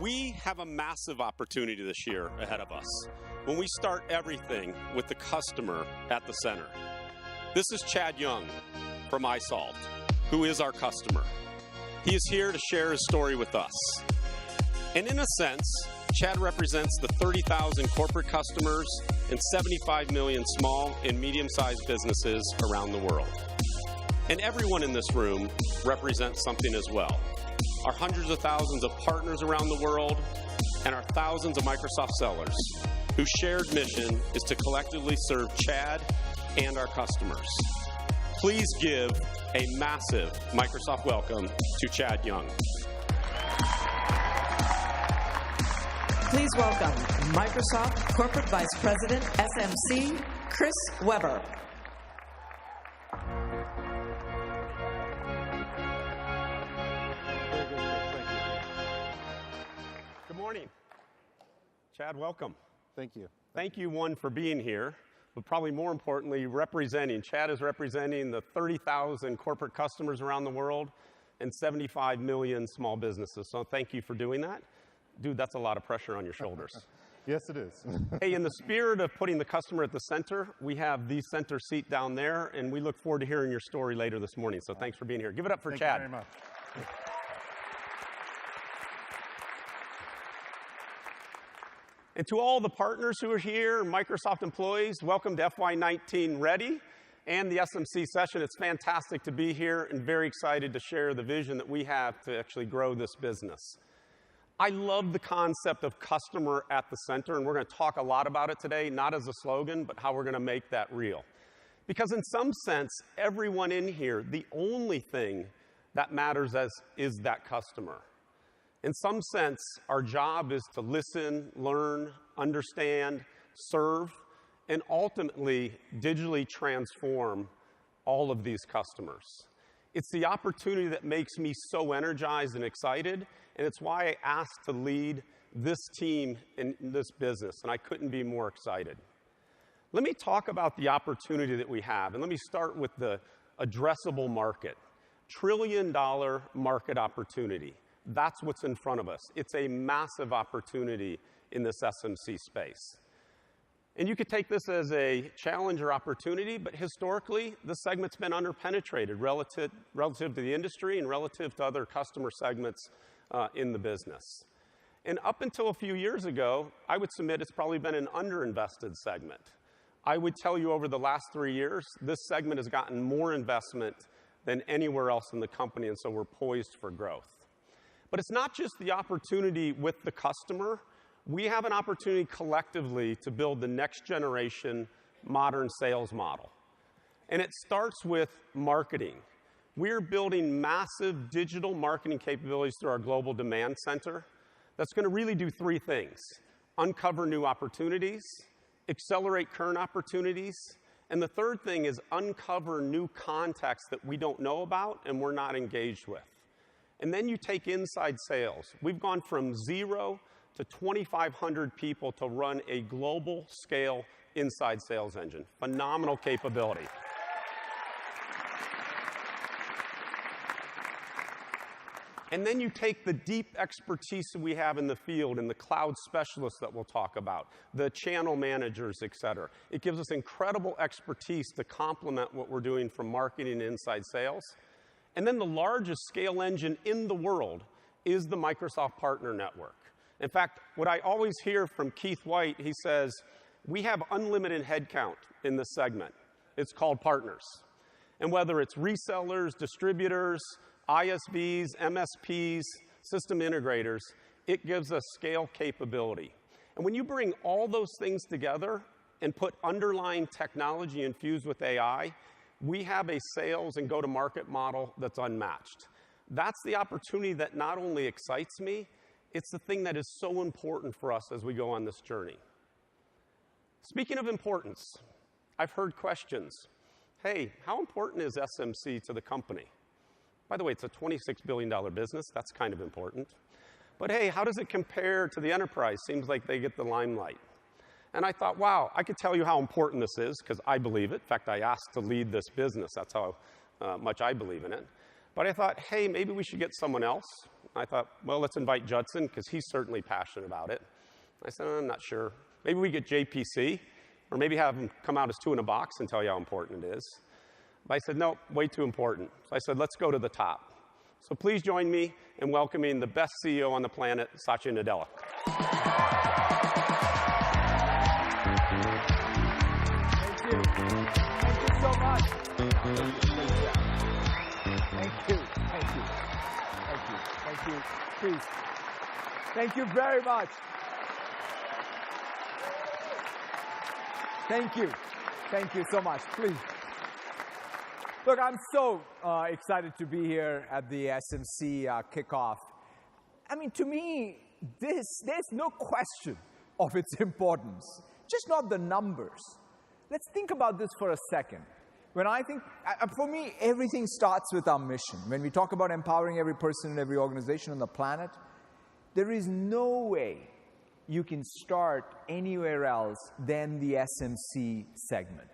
We have a massive opportunity this year ahead of us when we start everything with the customer at the center. This is Chad Young from iSolved, who is our customer. He is here to share his story with us. And in a sense, Chad represents the 30,000 corporate customers and 75 million small and medium-sized businesses around the world. And everyone in this room represents something as well. Our hundreds of thousands of partners around the world, and our thousands of Microsoft sellers whose shared mission is to collectively serve Chad and our customers. Please give a massive Microsoft welcome to Chad Young. Please welcome Microsoft Corporate Vice President, SMC, Chris Weber. Good morning. Chad, welcome. Thank you. Thank you, one, for being here, but probably more importantly, Chad is representing the 30,000 corporate customers around the world and 75 million small businesses. So thank you for doing that. Dude, that's a lot of pressure on your shoulders. Yes, it is. Hey, in the spirit of putting the customer at the center, we have the center seat down there, and we look forward to hearing your story later this morning. So thanks for being here. Give it up for Chad. Thank you very much. And to all the partners who are here, Microsoft employees, welcome to FY19 Ready and the SMC session. It's fantastic to be here and very excited to share the vision that we have to actually grow this business. I love the concept of customer at the center, and we're going to talk a lot about it today, not as a slogan, but how we're going to make that real. Because in some sense, everyone in here, the only thing that matters is that customer. In some sense, our job is to listen, learn, understand, serve, and ultimately digitally transform all of these customers. It's the opportunity that makes me so energized and excited, and it's why I asked to lead this team in this business, and I couldn't be more excited. Let me talk about the opportunity that we have, and let me start with the addressable market. $1 trillion market opportunity. That's what's in front of us. It's a massive opportunity in this SMC space. And you could take this as a challenge or opportunity, but historically, this segment's been underpenetrated relative to the industry and relative to other customer segments in the business. And up until a few years ago, I would submit it's probably been an underinvested segment. I would tell you over the last 3 years, this segment has gotten more investment than anywhere else in the company, and so we're poised for growth. But it's not just the opportunity with the customer. We have an opportunity collectively to build the next generation modern sales model. And it starts with marketing. We're building massive digital marketing capabilities through our global demand center that's going to really do 3 things: uncover new opportunities, accelerate current opportunities, and the third thing is uncover new contexts that we don't know about and we're not engaged with. And then you take inside sales. We've gone from 0 to 2,500 people to run a global scale inside sales engine. Phenomenal capability. And then you take the deep expertise that we have in the field and the cloud specialists that we'll talk about, the channel managers, et cetera. It gives us incredible expertise to complement what we're doing from marketing and inside sales. And then the largest scale engine in the world is the Microsoft Partner Network. In fact, what I always hear from Keith White, he says, we have unlimited headcount in this segment. It's called partners. And whether it's resellers, distributors, ISVs, MSPs, system integrators, it gives us scale capability. And when you bring all those things together and put underlying technology infused with AI, we have a sales and go-to-market model that's unmatched. That's the opportunity that not only excites me, it's the thing that is so important for us as we go on this journey. Speaking of importance, I've heard questions. Hey, how important is SMC to the company? By the way, it's a $26 billion business. That's kind of important. But hey, how does it compare to the enterprise? Seems like they get the limelight. And I thought, wow, I could tell you how important this is because I believe it. In fact, I asked to lead this business. That's how much I believe in it. But I thought, hey, maybe we should get someone else. I thought, well, let's invite Judson, because he's certainly passionate about it. I said, I'm not sure. Maybe we get JPC, or maybe have him come out as 2 in a box and tell you how important it is. But I said, no, way too important. So I said, let's go to the top. So please join me in welcoming the best CEO on the planet, Satya Nadella. Thank you. Thank you so much. Thank you. Thank you. Thank you. Thank you. Please. Thank you very much. Thank you. Thank you so much. Please. Look, I'm so excited to be here at the SMC kickoff. I mean, to me, there's no question of its importance, just not the numbers. Let's think about this for a second. When I think, for me, everything starts with our mission. When we talk about empowering every person and every organization on the planet, there is no way you can start anywhere else than the SMC segment.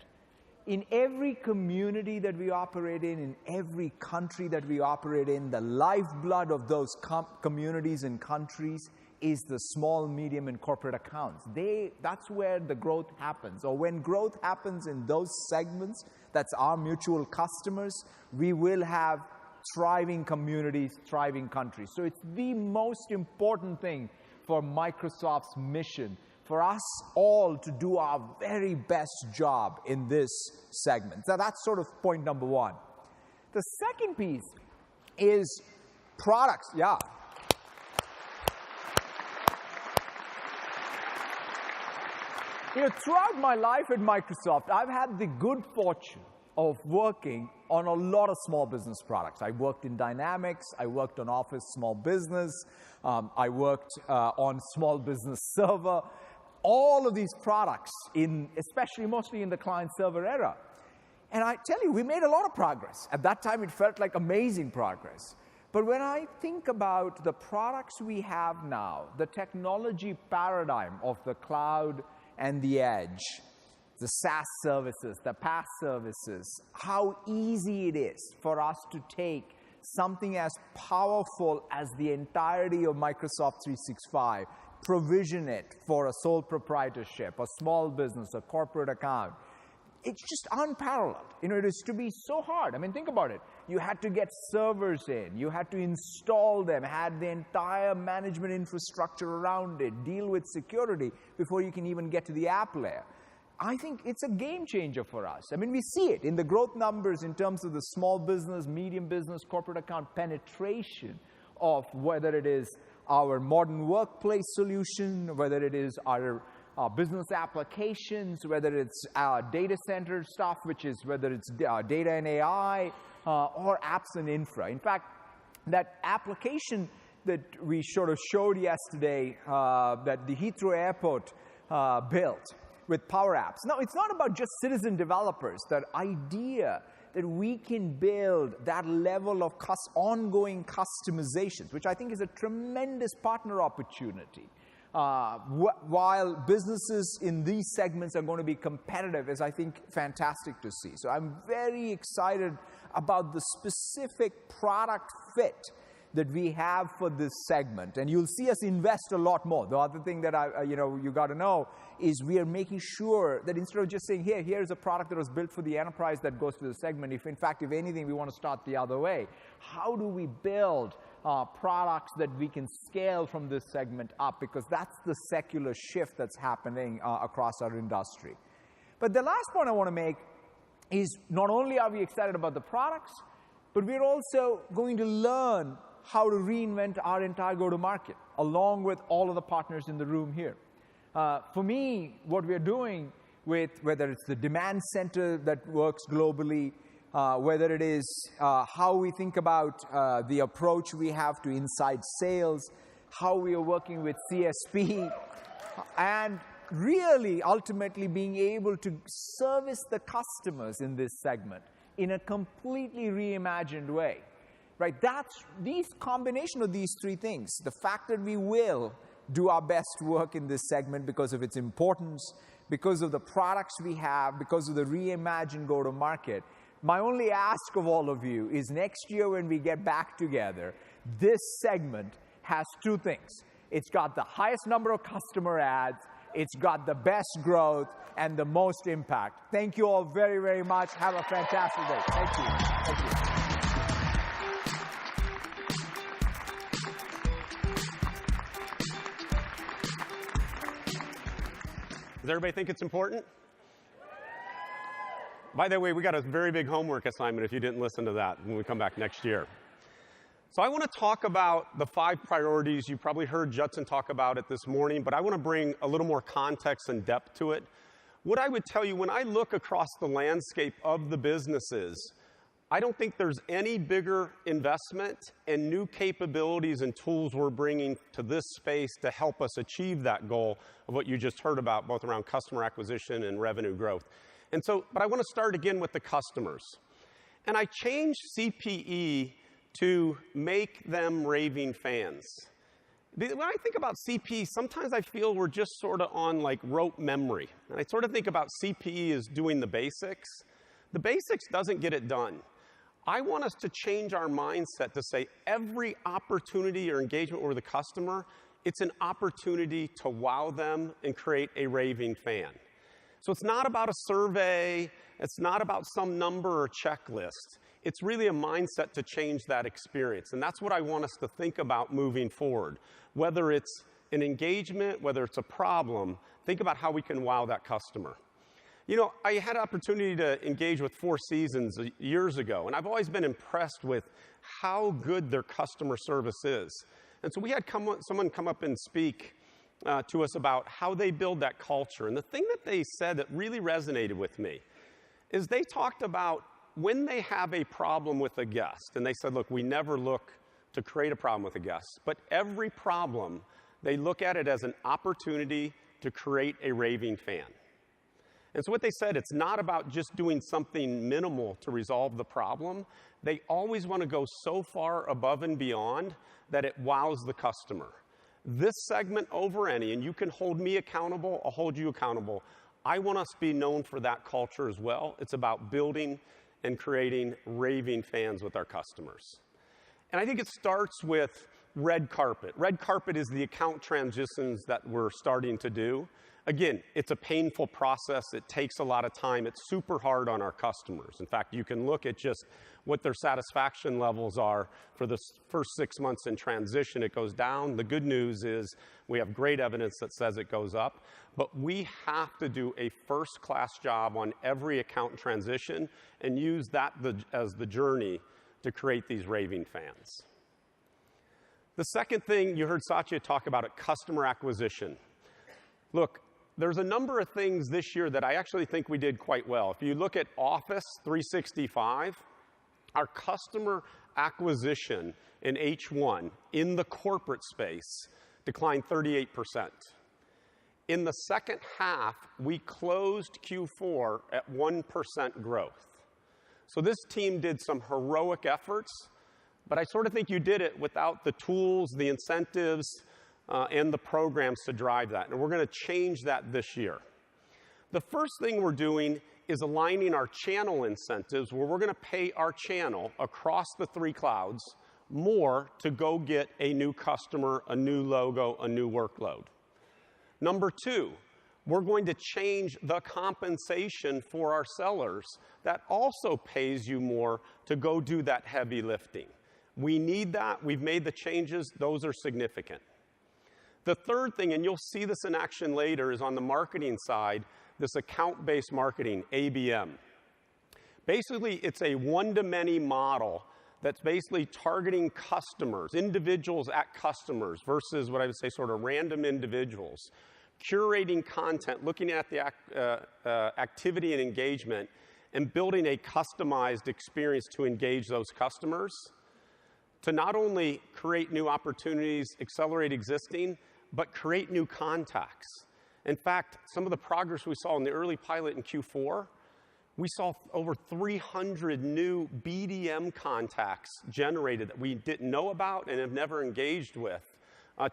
In every community that we operate in every country that we operate in, the lifeblood of those communities and countries is the small, medium, and corporate accounts. That's where the growth happens. Or when growth happens in those segments, that's our mutual customers, we will have thriving communities, thriving countries. So it's the most important thing for Microsoft's mission, for us all to do our very best job in this segment. So that's sort of point number one. The second piece is products. Yeah. You know, throughout my life at Microsoft, I've had the good fortune of working on a lot of small business products. I worked in Dynamics, I worked on Office Small Business, I worked on Small Business Server, all of these products, especially mostly in the client-server era. And I tell you, we made a lot of progress. At that time, it felt like amazing progress. But when I think about the products we have now, the technology paradigm of the cloud and the edge, the SaaS services, the PaaS services, how easy it is for us to take something as powerful as the entirety of Microsoft 365, provision it for a sole proprietorship, a small business, a corporate account. It's just unparalleled. You know, it is to be so hard. I mean, think about it. You had to get servers in. You had to install them, had the entire management infrastructure around it, deal with security before you can even get to the app layer. I think it's a game changer for us. I mean, we see it in the growth numbers in terms of the small business, medium business, corporate account penetration of whether it is our modern workplace solution, whether it is our business applications, whether it's our data center stuff, whether it's data and AI, or apps and infra. In fact, that application that we sort of showed yesterday that the Heathrow Airport built with Power Apps. No, it's not about just citizen developers. That idea that we can build that level of ongoing customizations, which I think is a tremendous partner opportunity. While businesses in these segments are going to be competitive, is, I think, fantastic to see. So I'm very excited about the specific product fit that we have for this segment. And you'll see us invest a lot more. The other thing that you got to know is we are making sure that instead of just saying, here's a product that was built for the enterprise that goes to the segment, if anything, we want to start the other way. How do we build products that we can scale from this segment up? Because that's the secular shift that's happening across our industry. But the last point I want to make is not only are we excited about the products, but we're also going to learn how to reinvent our entire go-to-market, along with all of the partners in the room here. For me, what we're doing with whether it's the demand center that works globally, whether it is how we think about the approach we have to inside sales, how we are working with CSP, and really ultimately being able to service the customers in this segment in a completely reimagined way. Right? These combination of these three things, the fact that we will do our best work in this segment because of its importance, because of the products we have, because of the reimagined go-to-market, My only ask of all of you is next year when we get back together, this segment has two things. It's got the highest number of customer ads, it's got the best growth, and the most impact. Thank you all very, very much. Have a fantastic day. Thank you. Thank you. Does everybody think it's important? By the way, we got a very big homework assignment if you didn't listen to that when we come back next year. So I want to talk about the 5 priorities. You probably heard Judson talk about it this morning, but I want to bring a little more context and depth to it. What I would tell you, when I look across the landscape of the businesses, I don't think there's any bigger investment and new capabilities and tools we're bringing to this space to help us achieve that goal of what you just heard about, both around customer acquisition and revenue growth. But I want to start again with the customers. And I changed CPE to make them raving fans. When I think about CPE, sometimes I feel we're just sort of on like rote memory. And I sort of think about CPE as doing the basics. The basics doesn't get it done. I want us to change our mindset to say every opportunity or engagement with the customer, it's an opportunity to wow them and create a raving fan. So it's not about a survey, it's not about some number or checklist. It's really a mindset to change that experience. And that's what I want us to think about moving forward. Whether it's an engagement, whether it's a problem, think about how we can wow that customer. You know, I had an opportunity to engage with Four Seasons years ago, and I've always been impressed with how good their customer service is. And so we had someone come up and speak to us about how they build that culture. And the thing that they said that really resonated with me is they talked about when they have a problem with a guest, and they said, look, we never look to create a problem with a guest, but every problem, they look at it as an opportunity to create a raving fan. And so what they said, it's not about just doing something minimal to resolve the problem. They always want to go so far above and beyond that it wows the customer. This segment over any, and you can hold me accountable, I'll hold you accountable. I want us to be known for that culture as well. It's about building and creating raving fans with our customers. And I think it starts with red carpet. Red carpet is the account transitions that we're starting to do. Again, it's a painful process. It takes a lot of time. It's super hard on our customers. In fact, you can look at just what their satisfaction levels are for the first 6 months in transition. It goes down. The good news is we have great evidence that says it goes up. But we have to do a first-class job on every account transition and use that as the journey to create these raving fans. The second thing you heard Satya talk about at customer acquisition. Look, there's a number of things this year that I actually think we did quite well. If you look at Office 365, our customer acquisition in H1 in the corporate space declined 38%. In the second half, we closed Q4 at 1% growth. So this team did some heroic efforts, but I sort of think you did it without the tools, the incentives, and the programs to drive that. And we're going to change that this year. The first thing we're doing is aligning our channel incentives where we're going to pay our channel across the 3 clouds more to go get a new customer, a new logo, a new workload. Number 2, we're going to change the compensation for our sellers that also pays you more to go do that heavy lifting. We need that. We've made the changes. Those are significant. The third thing, and you'll see this in action later, is on the marketing side, this account-based marketing, ABM. Basically, it's a one-to-many model that's basically targeting customers, individuals at customers, versus what I would say sort of random individuals. Curating content, looking at the activity and engagement, and building a customized experience to engage those customers, to not only create new opportunities, accelerate existing, but create new contacts. In fact, some of the progress we saw in the early pilot in Q4, we saw over 300 new BDM contacts generated that we didn't know about and have never engaged with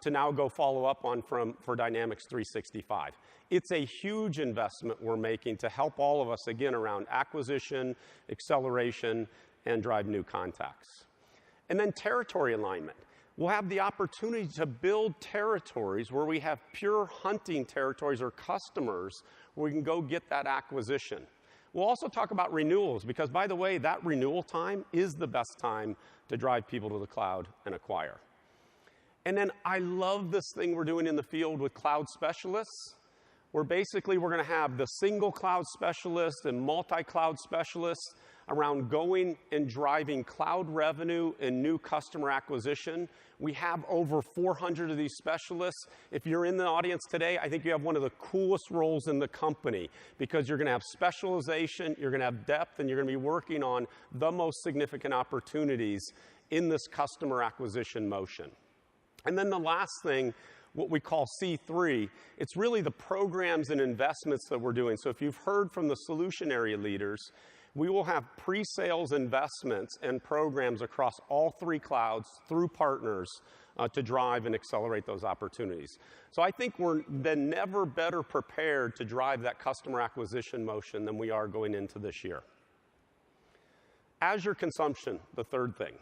to now go follow up on for Dynamics 365. It's a huge investment we're making to help all of us, again, around acquisition, acceleration, and drive new contacts. And then territory alignment. We'll have the opportunity to build territories where we have pure hunting territories or customers where we can go get that acquisition. We'll also talk about renewals because, by the way, that renewal time is the best time to drive people to the cloud and acquire. And then I love this thing we're doing in the field with cloud specialists, where basically we're going to have the single cloud specialist and multi-cloud specialists around going and driving cloud revenue and new customer acquisition. We have over 400 of these specialists. If you're in the audience today, I think you have one of the coolest roles in the company because you're going to have specialization, you're going to have depth, and you're going to be working on the most significant opportunities in this customer acquisition motion. And then the last thing, what we call C3, it's really the programs and investments that we're doing. So if you've heard from the solution area leaders, we will have pre-sales investments and programs across all three clouds through partners to drive and accelerate those opportunities. So I think we're then never better prepared to drive that customer acquisition motion than we are going into this year. Azure consumption, the third thing.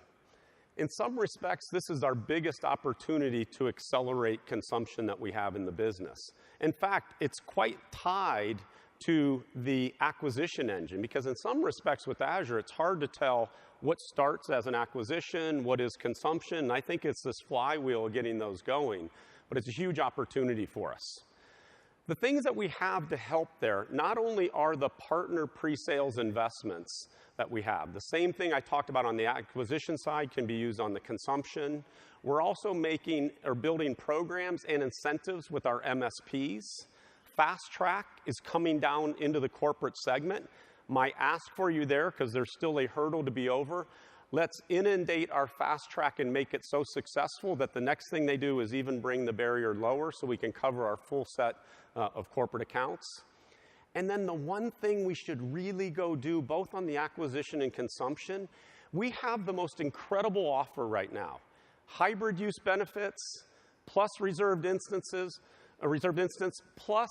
In some respects, this is our biggest opportunity to accelerate consumption that we have in the business. In fact, it's quite tied to the acquisition engine, because in some respects with Azure, it's hard to tell what starts as an acquisition, what is consumption, and I think it's this flywheel of getting those going, but it's a huge opportunity for us. The things that we have to help there, not only are the partner pre-sales investments that we have, the same thing I talked about on the acquisition side can be used on the consumption. We're also making or building programs and incentives with our MSPs. Fast Track is coming down into the corporate segment. My ask for you there, because there's still a hurdle to be over, let's inundate our Fast Track and make it so successful that the next thing they do is even bring the barrier lower so we can cover our full set of corporate accounts. And then the one thing we should really go do, both on the acquisition and consumption, we have the most incredible offer right now. Hybrid use benefits, plus reserved instance, plus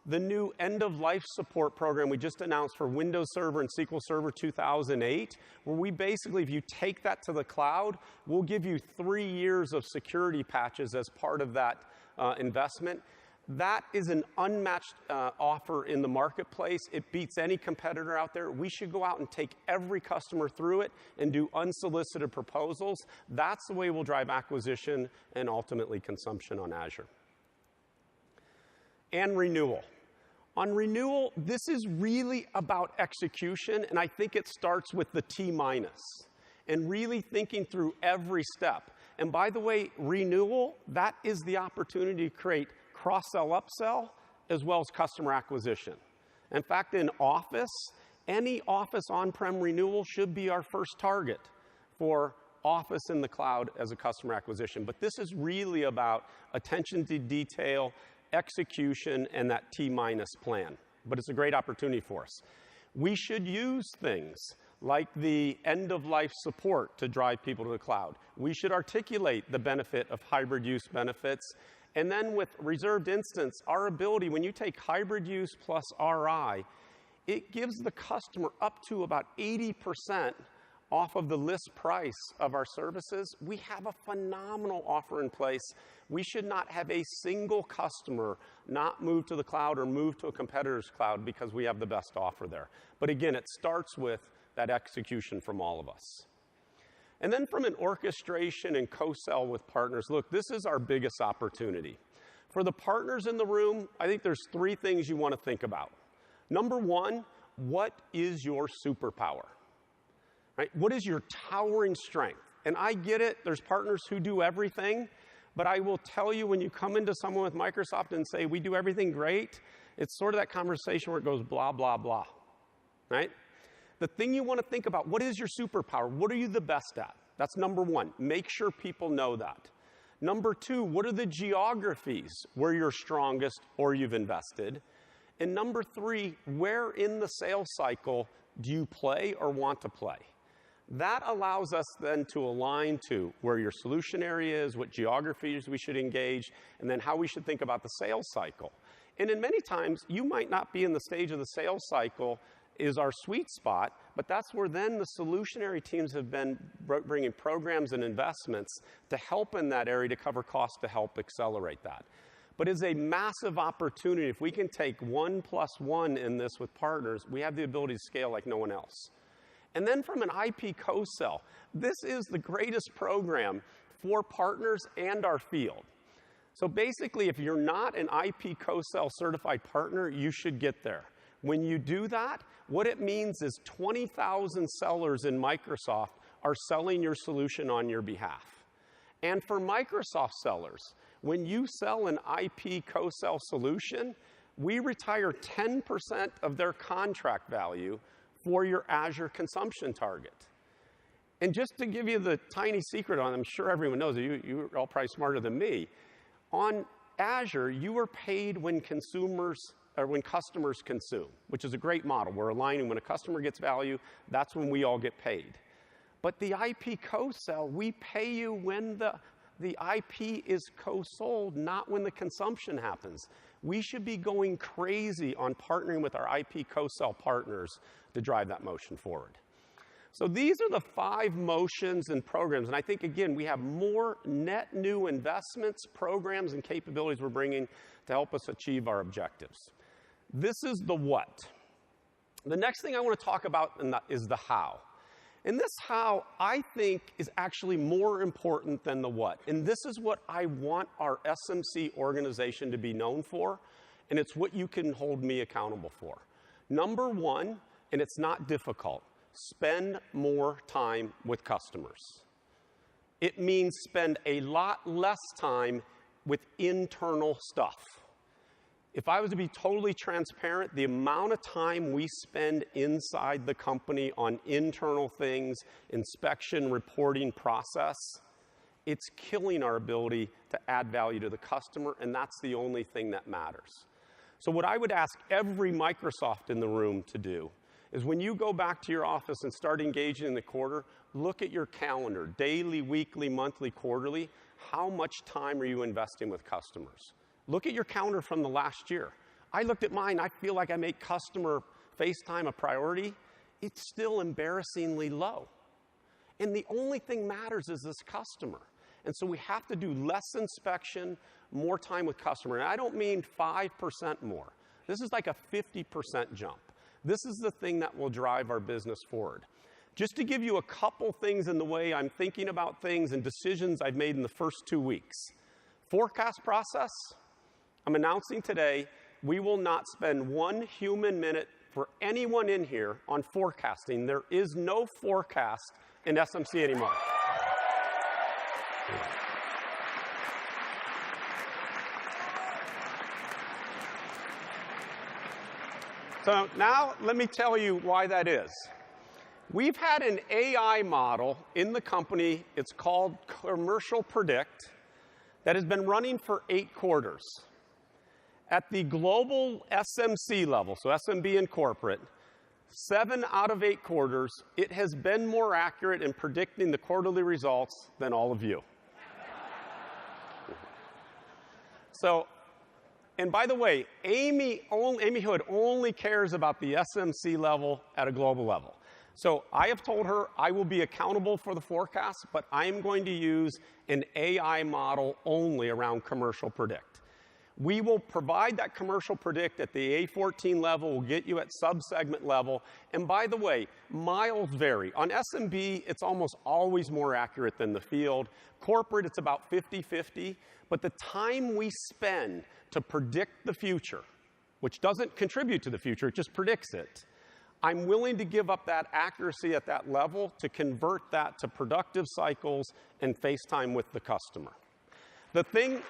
the new end-of-life support program we just announced for Windows Server and SQL Server 2008, where we basically, if you take that to the cloud, we'll give you 3 years of security patches as part of that investment. That is an unmatched offer in the marketplace. It beats any competitor out there. We should go out and take every customer through it and do unsolicited proposals. That's the way we'll drive acquisition and ultimately consumption on Azure. And renewal. On renewal, this is really about execution, and I think it starts with the T- and really thinking through every step. And by the way, renewal, that is the opportunity to create cross-sell, upsell, as well as customer acquisition. In fact, in Office, any Office on-prem renewal should be our first target for Office in the cloud as a customer acquisition. But this is really about attention to detail, execution, and that T- plan. But it's a great opportunity for us. We should use things like the end-of-life support to drive people to the cloud. We should articulate the benefit of hybrid use benefits. And then with reserved instance, our ability, when you take hybrid use plus RI, it gives the customer up to about 80% off of the list price of our services. We have a phenomenal offer in place. We should not have a single customer not move to the cloud or move to a competitor's cloud because we have the best offer there. But again, it starts with that execution from all of us. And then from an orchestration and co-sell with partners, look, this is our biggest opportunity. For the partners in the room, I think there's 3 things you want to think about. Number 1, what is your superpower? Right? What is your towering strength? And I get it, there's partners who do everything, but I will tell you when you come into someone with Microsoft and say, we do everything great, it's sort of that conversation where it goes blah, blah, blah, right? The thing you want to think about, what is your superpower? What are you the best at? That's number 1. Make sure people know that. Number 2, what are the geographies where you're strongest or you've invested? And number 3, where in the sales cycle do you play or want to play? That allows us then to align to where your solution area is, what geographies we should engage, and then how we should think about the sales cycle. And in many times, you might not be in the stage of the sales cycle is our sweet spot, but that's where then the solutionary teams have been bringing programs and investments to help in that area to cover costs to help accelerate that. But it's a massive opportunity. If we can take 1 + 1 in this with partners, we have the ability to scale like no one else. And then from an IP co-sell, this is the greatest program for partners and our field. So basically, if you're not an IP co-sell certified partner, you should get there. When you do that, what it means is 20,000 sellers in Microsoft are selling your solution on your behalf. And for Microsoft sellers, when you sell an IP co-sell solution, we retire 10% of their contract value for your Azure consumption target. And just to give you the tiny secret on it, I'm sure everyone knows it, you're all probably smarter than me. On Azure, you are paid when customers consume, which is a great model. We're aligning when a customer gets value, that's when we all get paid. But the IP co-sell, we pay you when the IP is co-sold, not when the consumption happens. We should be going crazy on partnering with our IP co-sell partners to drive that motion forward. So these are the 5 motions and programs. And I think, again, we have more net new investments, programs, and capabilities we're bringing to help us achieve our objectives. This is the what. The next thing I want to talk about is the how. And this how, I think, is actually more important than the what. And this is what I want our SMC organization to be known for, and it's what you can hold me accountable for. Number 1, and it's not difficult, spend more time with customers. It means spend a lot less time with internal stuff. If I was to be totally transparent, the amount of time we spend inside the company on internal things, inspection, reporting process, it's killing our ability to add value to the customer, and that's the only thing that matters. So what I would ask every Microsoft in the room to do is when you go back to your office and start engaging in the quarter, look at your calendar, daily, weekly, monthly, quarterly. How much time are you investing with customers? Look at your calendar from the last year. I looked at mine. I feel like I make customer FaceTime a priority. It's still embarrassingly low. And the only thing matters is this customer. And so we have to do less inspection, more time with customer. And I don't mean 5% more. This is like a 50% jump. This is the thing that will drive our business forward. Just to give you a couple things in the way I'm thinking about things and decisions I've made in the first 2 weeks. Forecast process. I'm announcing today, we will not spend 1 human minute for anyone in here on forecasting. There is no forecast in SMC anymore. So now let me tell you why that is. We've had an AI model in the company, it's called Commercial Predict, that has been running for 8 quarters. At the global SMC level, so SMB and corporate, 7 out of 8 quarters, it has been more accurate in predicting the quarterly results than all of you. So, and by the way, Amy Hood only cares about the SMC level at a global level. So I have told her I will be accountable for the forecast, but I'm going to use an AI model only around Commercial Predict. We will provide that Commercial Predict at the A14 level. We'll get you at sub-segment level. And by the way, miles vary. On SMB, it's almost always more accurate than the field. Corporate, it's about 50-50. But the time we spend to predict the future, which doesn't contribute to the future, it just predicts it, I'm willing to give up that accuracy at that level to convert that to productive cycles and FaceTime with the customer. The thing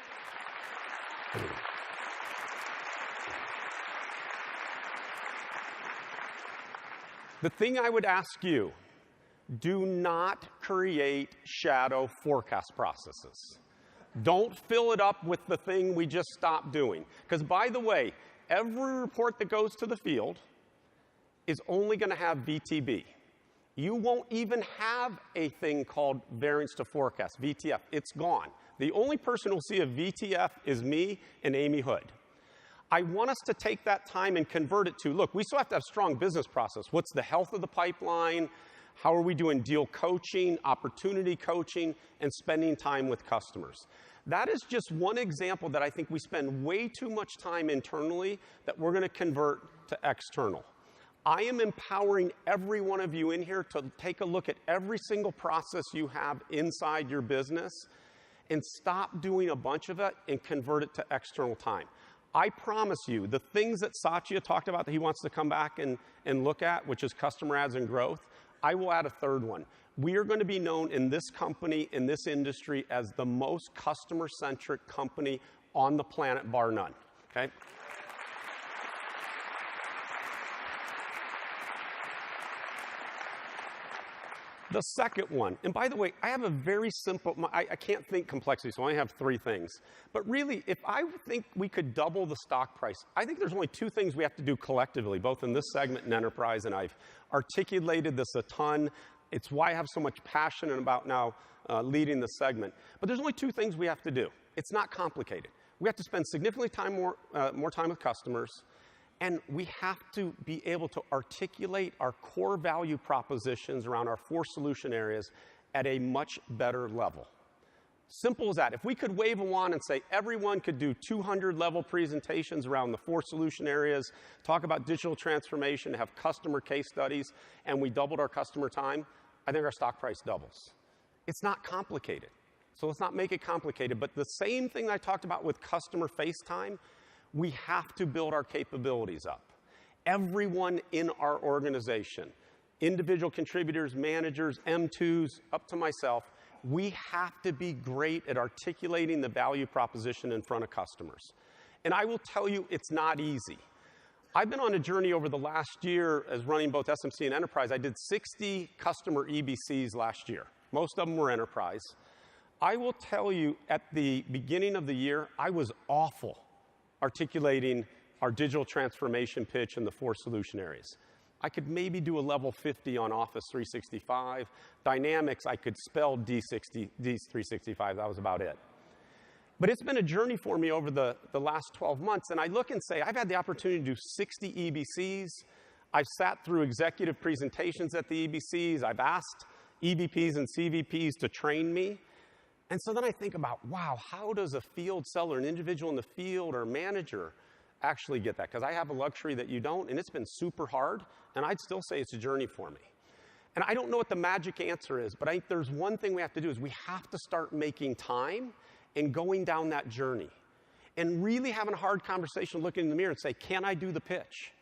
I would ask you, do not create shadow forecast processes. Don't fill it up with the thing we just stopped doing. Because by the way, every report that goes to the field is only going to have VTB. You won't even have a thing called variance to forecast, VTF. It's gone. The only person who'll see a VTF is me and Amy Hood. I want us to take that time and convert it to, look, we still have to have strong business process. What's the health of the pipeline? How are we doing deal coaching, opportunity coaching, and spending time with customers? That is just one example that I think we spend way too much time internally that we're going to convert to external. I am empowering every one of you in here to take a look at every single process you have inside your business and stop doing a bunch of it and convert it to external time. I promise you, the things that Satya talked about that he wants to come back and look at, which is customer ads and growth, I will add a third one. We are going to be known in this company, in this industry, as the most customer-centric company on the planet, bar none, okay? The second one, and by the way, I have a very simple, I can't think complexity, so I only have 3 things. But really, if I think we could double the stock price, I think there's only 2 things we have to do collectively, both in this segment and enterprise, and I've articulated this a ton. It's why I have so much passion about now leading this segment. But there's only 2 things we have to do. It's not complicated. We have to spend significantly more time with customers, and we have to be able to articulate our core value propositions around our 4 solution areas at a much better level. Simple as that. If we could wave a wand and say everyone could do 200-level presentations around the 4 solution areas, talk about digital transformation, have customer case studies, and we doubled our customer time, I think our stock price doubles. It's not complicated. So let's not make it complicated. But the same thing I talked about with customer face time, we have to build our capabilities up. Everyone in our organization, individual contributors, managers, M2s, up to myself, we have to be great at articulating the value proposition in front of customers. And I will tell you, it's not easy. I've been on a journey over the last year as running both SMC and enterprise. I did 60 customer EBCs last year. Most of them were enterprise. I will tell you, at the beginning of the year, I was awful articulating our digital transformation pitch in the 4 solution areas. I could maybe do a level 50 on Office 365. Dynamics, I could spell D365. That was about it. But it's been a journey for me over the last 12 months, and I look and say, I've had the opportunity to do 60 EBCs. I've sat through executive presentations at the EBCs. I've asked EVPs and CVPs to train me. And so then I think about, wow, how does a field seller, an individual in the field or manager actually get that? Because I have a luxury that you don't, and it's been super hard, and I'd still say it's a journey for me. And I don't know what the magic answer is, but I think there's one thing we have to do is we have to start making time and going down that journey and really having a hard conversation, looking in the mirror and say, can I do the pitch?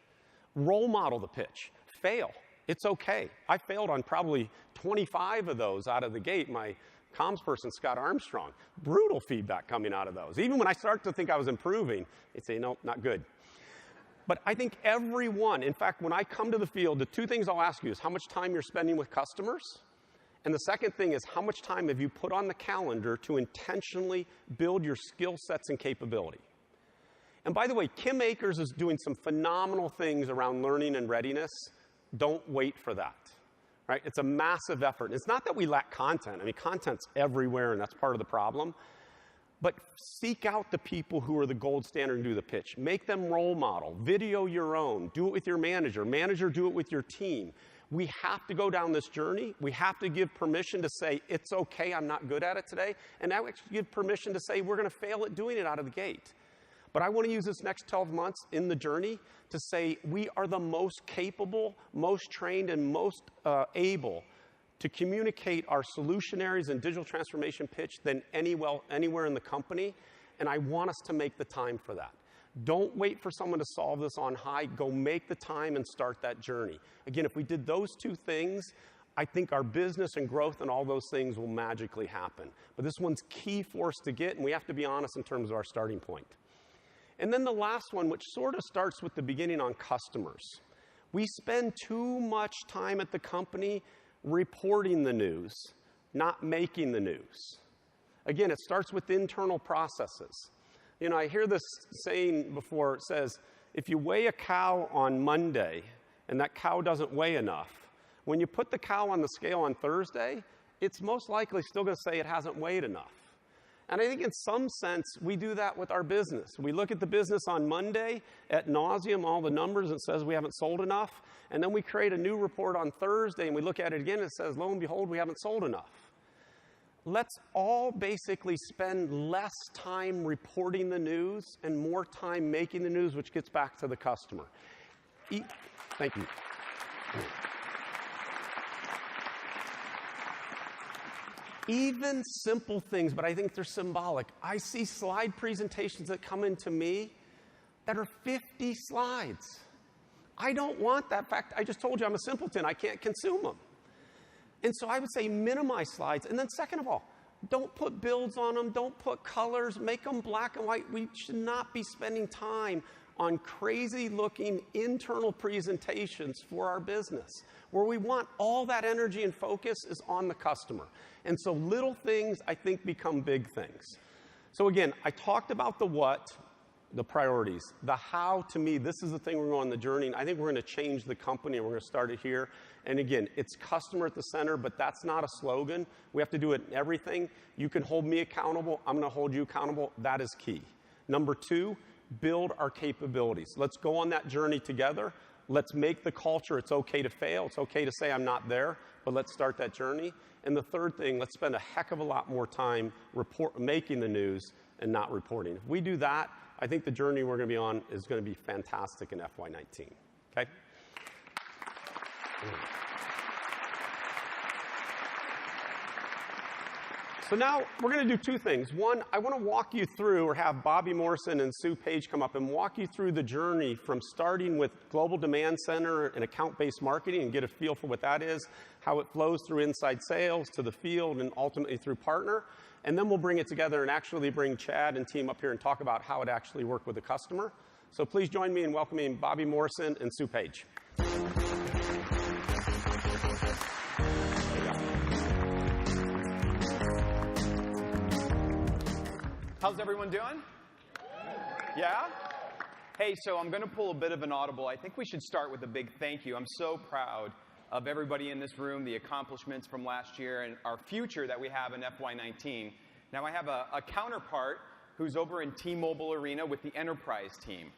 Role model the pitch. Fail. It's okay. I failed on probably 25 of those out of the gate. My comms person, Scott Armstrong, brutal feedback coming out of those. Even when I start to think I was improving, they'd say, no, not good. But I think everyone, in fact, when I come to the field, the 2 things I'll ask you is how much time you're spending with customers, and the second thing is how much time have you put on the calendar to intentionally build your skill sets and capability. And by the way, Kim Akers is doing some phenomenal things around learning and readiness. Don't wait for that. Right? It's a massive effort. It's not that we lack content. I mean, content's everywhere, and that's part of the problem. But seek out the people who are the gold standard and do the pitch. Make them role model. Video your own. Do it with your manager. Manager, do it with your team. We have to go down this journey. We have to give permission to say, it's okay, I'm not good at it today. And now we give permission to say, we're going to fail at doing it out of the gate. But I want to use this next 12 months in the journey to say we are the most capable, most trained, and most able to communicate our solution areas and digital transformation pitch than anywhere in the company. And I want us to make the time for that. Don't wait for someone to solve this on high. Go make the time and start that journey. Again, if we did those 2 things, I think our business and growth and all those things will magically happen. But this one's key for us to get, and we have to be honest in terms of our starting point. And then the last one, which sort of starts with the beginning on customers. We spend too much time at the company reporting the news, not making the news. Again, it starts with internal processes. You know, I hear this saying before, it says, if you weigh a cow on Monday and that cow doesn't weigh enough, when you put the cow on the scale on Thursday, it's most likely still going to say it hasn't weighed enough. And I think in some sense, we do that with our business. We look at the business on Monday, at nauseum, all the numbers, and it says we haven't sold enough. And then we create a new report on Thursday, and we look at it again, and it says, lo and behold, we haven't sold enough. Let's all basically spend less time reporting the news and more time making the news, which gets back to the customer. Thank you. Even simple things, but I think they're symbolic. I see slide presentations that come into me that are 50 slides. I don't want that. In fact, I just told you I'm a simpleton. I can't consume them. And so I would say minimize slides. And then second of all, don't put builds on them. Don't put colors. Make them black and white. We should not be spending time on crazy-looking internal presentations for our business. Where we want all that energy and focus is on the customer. And so little things, I think, become big things. So again, I talked about the what, the priorities. The how, to me, this is the thing we're going on the journey. And I think we're going to change the company, and we're going to start it here. And again, it's customer at the center, but that's not a slogan. We have to do it in everything. You can hold me accountable. I'm going to hold you accountable. That is key. Number two, build our capabilities. Let's go on that journey together. Let's make the culture. It's okay to fail. It's okay to say I'm not there, but let's start that journey. And the third thing, let's spend a heck of a lot more time making the news and not reporting. If we do that, I think the journey we're going to be on is going to be fantastic in FY19. Okay? So now we're going to do two things. One, I want to walk you through, or have Bobby Morrison and Sue Page come up and walk you through the journey from starting with Global Demand Center and account-based marketing and get a feel for what that is, how it flows through inside sales to the field and ultimately through partner. And then we'll bring it together and actually bring Chad and team up here and talk about how it actually worked with the customer. So please join me in welcoming Bobby Morrison and Sue Page. How's everyone doing? Yeah? Hey, so I'm going to pull a bit of an audible. I think we should start with a big thank you. I'm so proud of everybody in this room, the accomplishments from last year, and our future that we have in FY19. Now, I have a counterpart who's over in T-Mobile Arena with the enterprise team.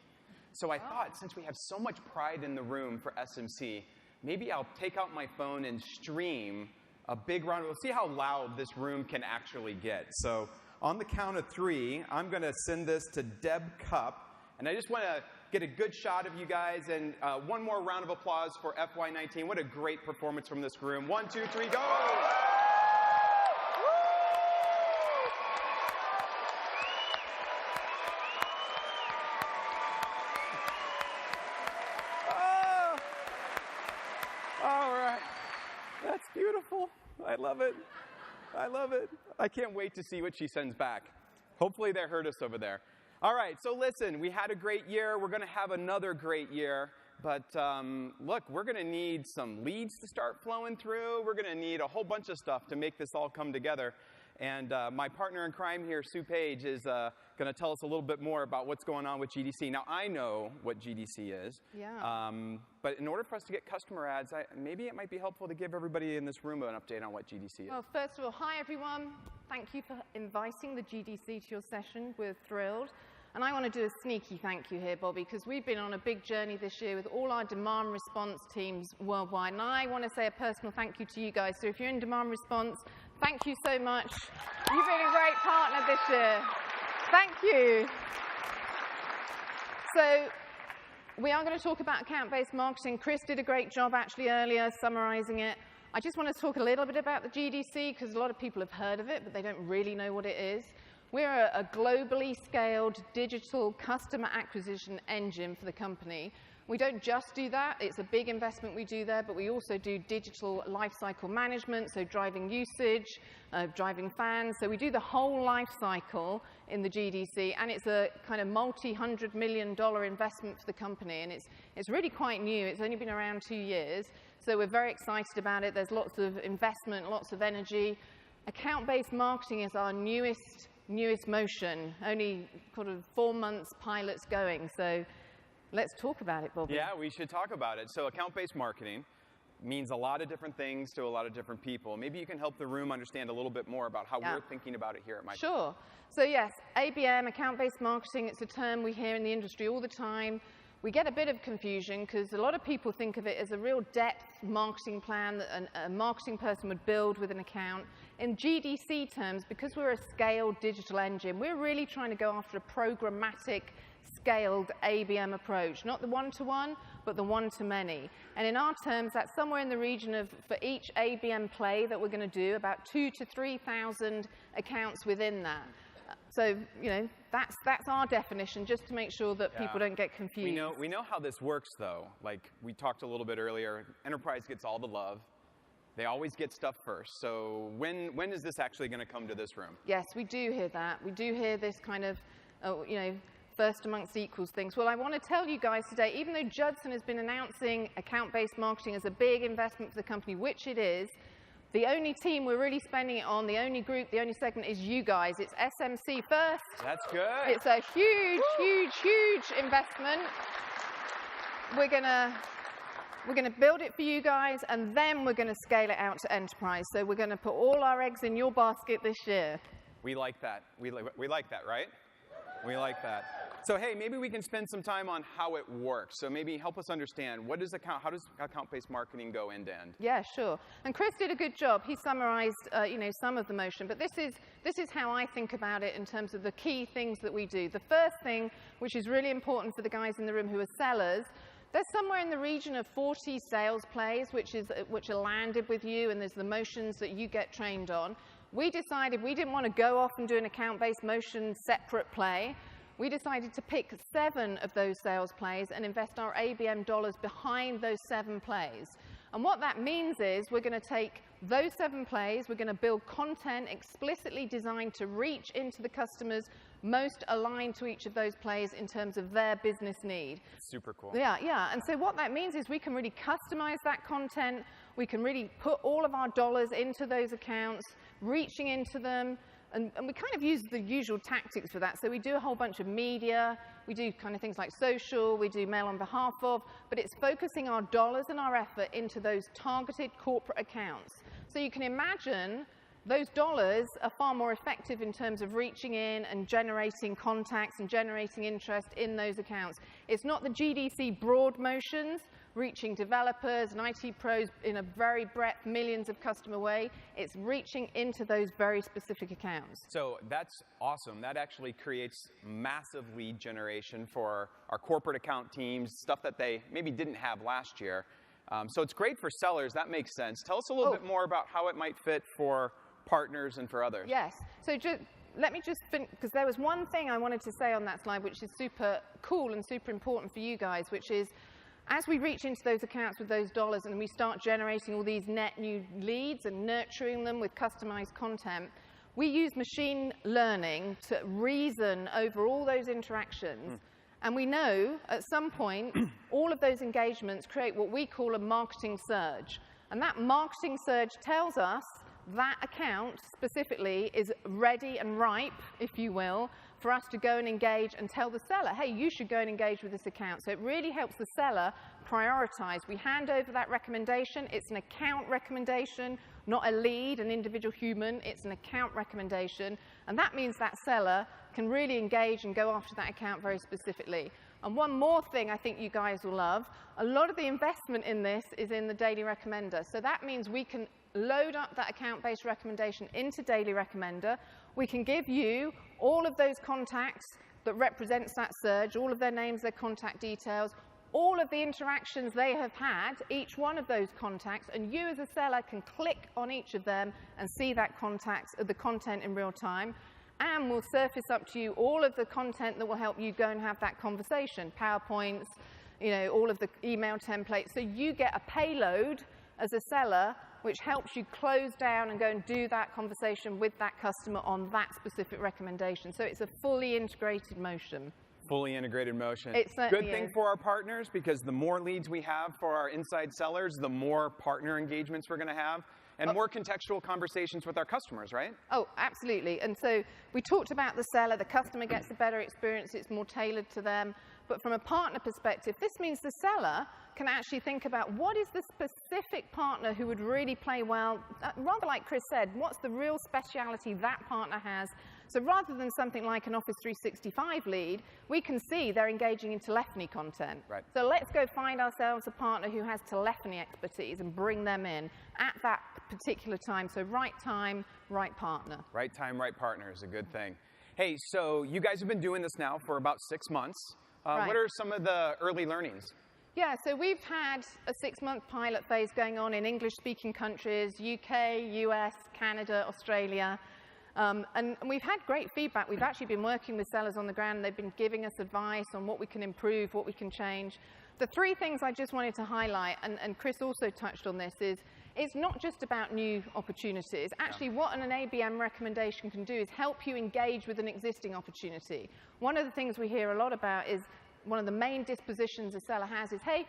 So I thought, since we have so much pride in the room for SMC, maybe I'll take out my phone and stream a big round. We'll see how loud this room can actually get. So on the count of 3, I'm going to send this to Deb Cup. And I just want to get a good shot of you guys. And one more round of applause for FY19. What a great performance from this room. 1, 2, 3, go! Oh, all right. That's beautiful. I love it. I love it. I can't wait to see what she sends back. Hopefully they heard us over there. All right, so listen, we had a great year. We're going to have another great year. But look, we're going to need some leads to start flowing through. We're going to need a whole bunch of stuff to make this all come together. And my partner in crime here, Sue Page, is going to tell us a little bit more about what's going on with GDC. Now, I know what GDC is. Yeah. But in order for us to get customer ads, maybe it might be helpful to give everybody in this room an update on what GDC is. Well, first of all, hi, everyone. Thank you for inviting the GDC to your session. We're thrilled. And I want to do a sneaky thank you here, Bobby, because we've been on a big journey this year with all our demand response teams worldwide. And I want to say a personal thank you to you guys. So if you're in demand response, thank you so much. You've been a great partner this year. Thank you. So we are going to talk about account-based marketing. Chris did a great job actually earlier summarizing it. I just want to talk a little bit about the GDC because a lot of people have heard of it, but they don't really know what it is. We're a globally scaled digital customer acquisition engine for the company. We don't just do that. It's a big investment we do there, but we also do digital lifecycle management, so driving usage, driving fans. So we do the whole life cycle in the GDC, and it's a kind of multi-$100 million investment for the company, and it's really quite new. It's only been around 2 years, so we're very excited about it. There's lots of investment, lots of energy. Account-based marketing is our newest motion, only sort of 4 months pilots going. So let's talk about it, Bobby. Yeah, we should talk about it. So account-based marketing, means a lot of different things to a lot of different people. Maybe you can help the room understand a little bit more about how we're thinking about it here at Microsoft. Sure. So yes, ABM, account-based marketing, it's a term we hear in the industry all the time. We get a bit of confusion because a lot of people think of it as a real depth marketing plan that a marketing person would build with an account. In GDC terms, because we're a scaled digital engine, we're really trying to go after a programmatic, scaled ABM approach. Not the one-to-one, but the one-to-many. And in our terms, that's somewhere in the region of, for each ABM play that we're going to do, about 2,000 to 3,000 accounts within that. So, you know, that's our definition, just to make sure that people don't get confused. We know how this works, though. Like we talked a little bit earlier, enterprise gets all the love. They always get stuff first. So when is this actually going to come to this room? Yes, we do hear that. We do hear this kind of, you know, first amongst equals things. Well, I want to tell you guys today, even though Judson has been announcing account-based marketing as a big investment for the company, which it is, the only team we're really spending it on, the only group, the only segment is you guys. It's SMC first. That's good. It's a huge, huge, huge investment. We're gonna build it for you guys, and then we're gonna scale it out to enterprise. So we're gonna put all our eggs in your basket this year. We like that. We like that, right? We like that. So hey, maybe we can spend some time on how it works. So maybe help us understand how does account-based marketing go end to end? Yeah, sure. And Chris did a good job. He summarized, you know, some of the motion. But this is how I think about it in terms of the key things that we do. The first thing, which is really important for the guys in the room who are sellers, there's somewhere in the region of 40 sales plays which are landed with you, and there's the motions that you get trained on. We decided we didn't want to go off and do an account-based motion separate play. We decided to pick 7 of those sales plays and invest our ABM dollars behind those 7 plays. And what that means is we're going to take those 7 plays, we're going to build content explicitly designed to reach into the customers most aligned to each of those plays in terms of their business need. Super cool. Yeah. And so what that means is we can really customize that content. We can really put all of our dollars into those accounts, reaching into them. And we kind of use the usual tactics for that. So we do a whole bunch of media. We do kind of things like social. We do mail on behalf of. But it's focusing our dollars and our effort into those targeted corporate accounts. So you can imagine those dollars are far more effective in terms of reaching in and generating contacts and generating interest in those accounts. It's not the GDC broad motions, reaching developers and IT pros in a very breadth, millions of customer way. It's reaching into those very specific accounts. So that's awesome. That actually creates massive lead generation for our corporate account teams, stuff that they maybe didn't have last year. So it's great for sellers. That makes sense. Tell us a little bit more about how it might fit for partners and for others. Yes. So let me just finish, because there was one thing I wanted to say on that slide which is super cool and super important for you guys, which is as we reach into those accounts with those dollars and we start generating all these net new leads and nurturing them with customized content, we use machine learning to reason over all those interactions. And we know at some point all of those engagements create what we call a marketing surge. And that marketing surge tells us that account specifically is ready and ripe, if you will, for us to go and engage and tell the seller, hey, you should go and engage with this account. So it really helps the seller prioritize. We hand over that recommendation. It's an account recommendation, not a lead, an individual human. It's an account recommendation. And that means that seller can really engage and go after that account very specifically. And one more thing I think you guys will love, a lot of the investment in this is in the Daily Recommender. So that means we can load up that account-based recommendation into Daily Recommender. We can give you all of those contacts that represents that surge, all of their names, their contact details, all of the interactions they have had, each one of those contacts, and you as a seller can click on each of them and see that the content in real time. And we'll surface up to you all of the content that will help you go and have that conversation, PowerPoints, you know, all of the email templates. So you get a payload as a seller which helps you close down and go and do that conversation with that customer on that specific recommendation. So it's a fully integrated motion. Fully integrated motion. It certainly Good thing is. for our partners, because the more leads we have for our inside sellers, the more partner engagements we're going to have, and more contextual conversations with our customers, right? Oh, absolutely. And so we talked about the seller. The customer gets a better experience. It's more tailored to them. But from a partner perspective, this means the seller can actually think about what is the specific partner who would really play well. Rather like Chris said, what's the real speciality that partner has? So rather than something like an Office 365 lead, we can see they're engaging in telephony content. Right. So let's go find ourselves a partner who has telephony expertise and bring them in at that particular time. So right time, right partner. Right time, right partner is a good thing. Hey, so you guys have been doing this now for about 6 months. Right. What are some of the early learnings? Yeah, so we've had a 6-month pilot phase going on in English-speaking countries, UK, US, Canada, Australia. And we've had great feedback. We've actually been working with sellers on the ground. They've been giving us advice on what we can improve, what we can change. The 3 things I just wanted to highlight, and Chris also touched on this, is it's not just about new opportunities. Actually, what an ABM recommendation can do is help you engage with an existing opportunity. One of the things we hear a lot about is one of the main dispositions a seller has is, hey,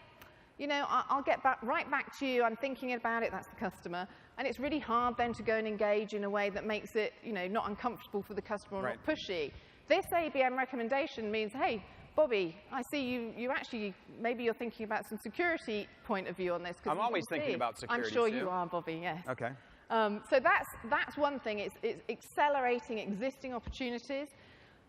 you know, I'll get right back to you. I'm thinking about it. That's the customer. And it's really hard then to go and engage in a way that makes it, you know, not uncomfortable for the customer or Right. not pushy. This ABM recommendation means, hey, Bobby, I see you actually, maybe you're thinking about some security point of view on this. I'm always thinking about security, I'm sure Sue. you are, Bobby, yes. Okay. So that's one thing. It's accelerating existing opportunities.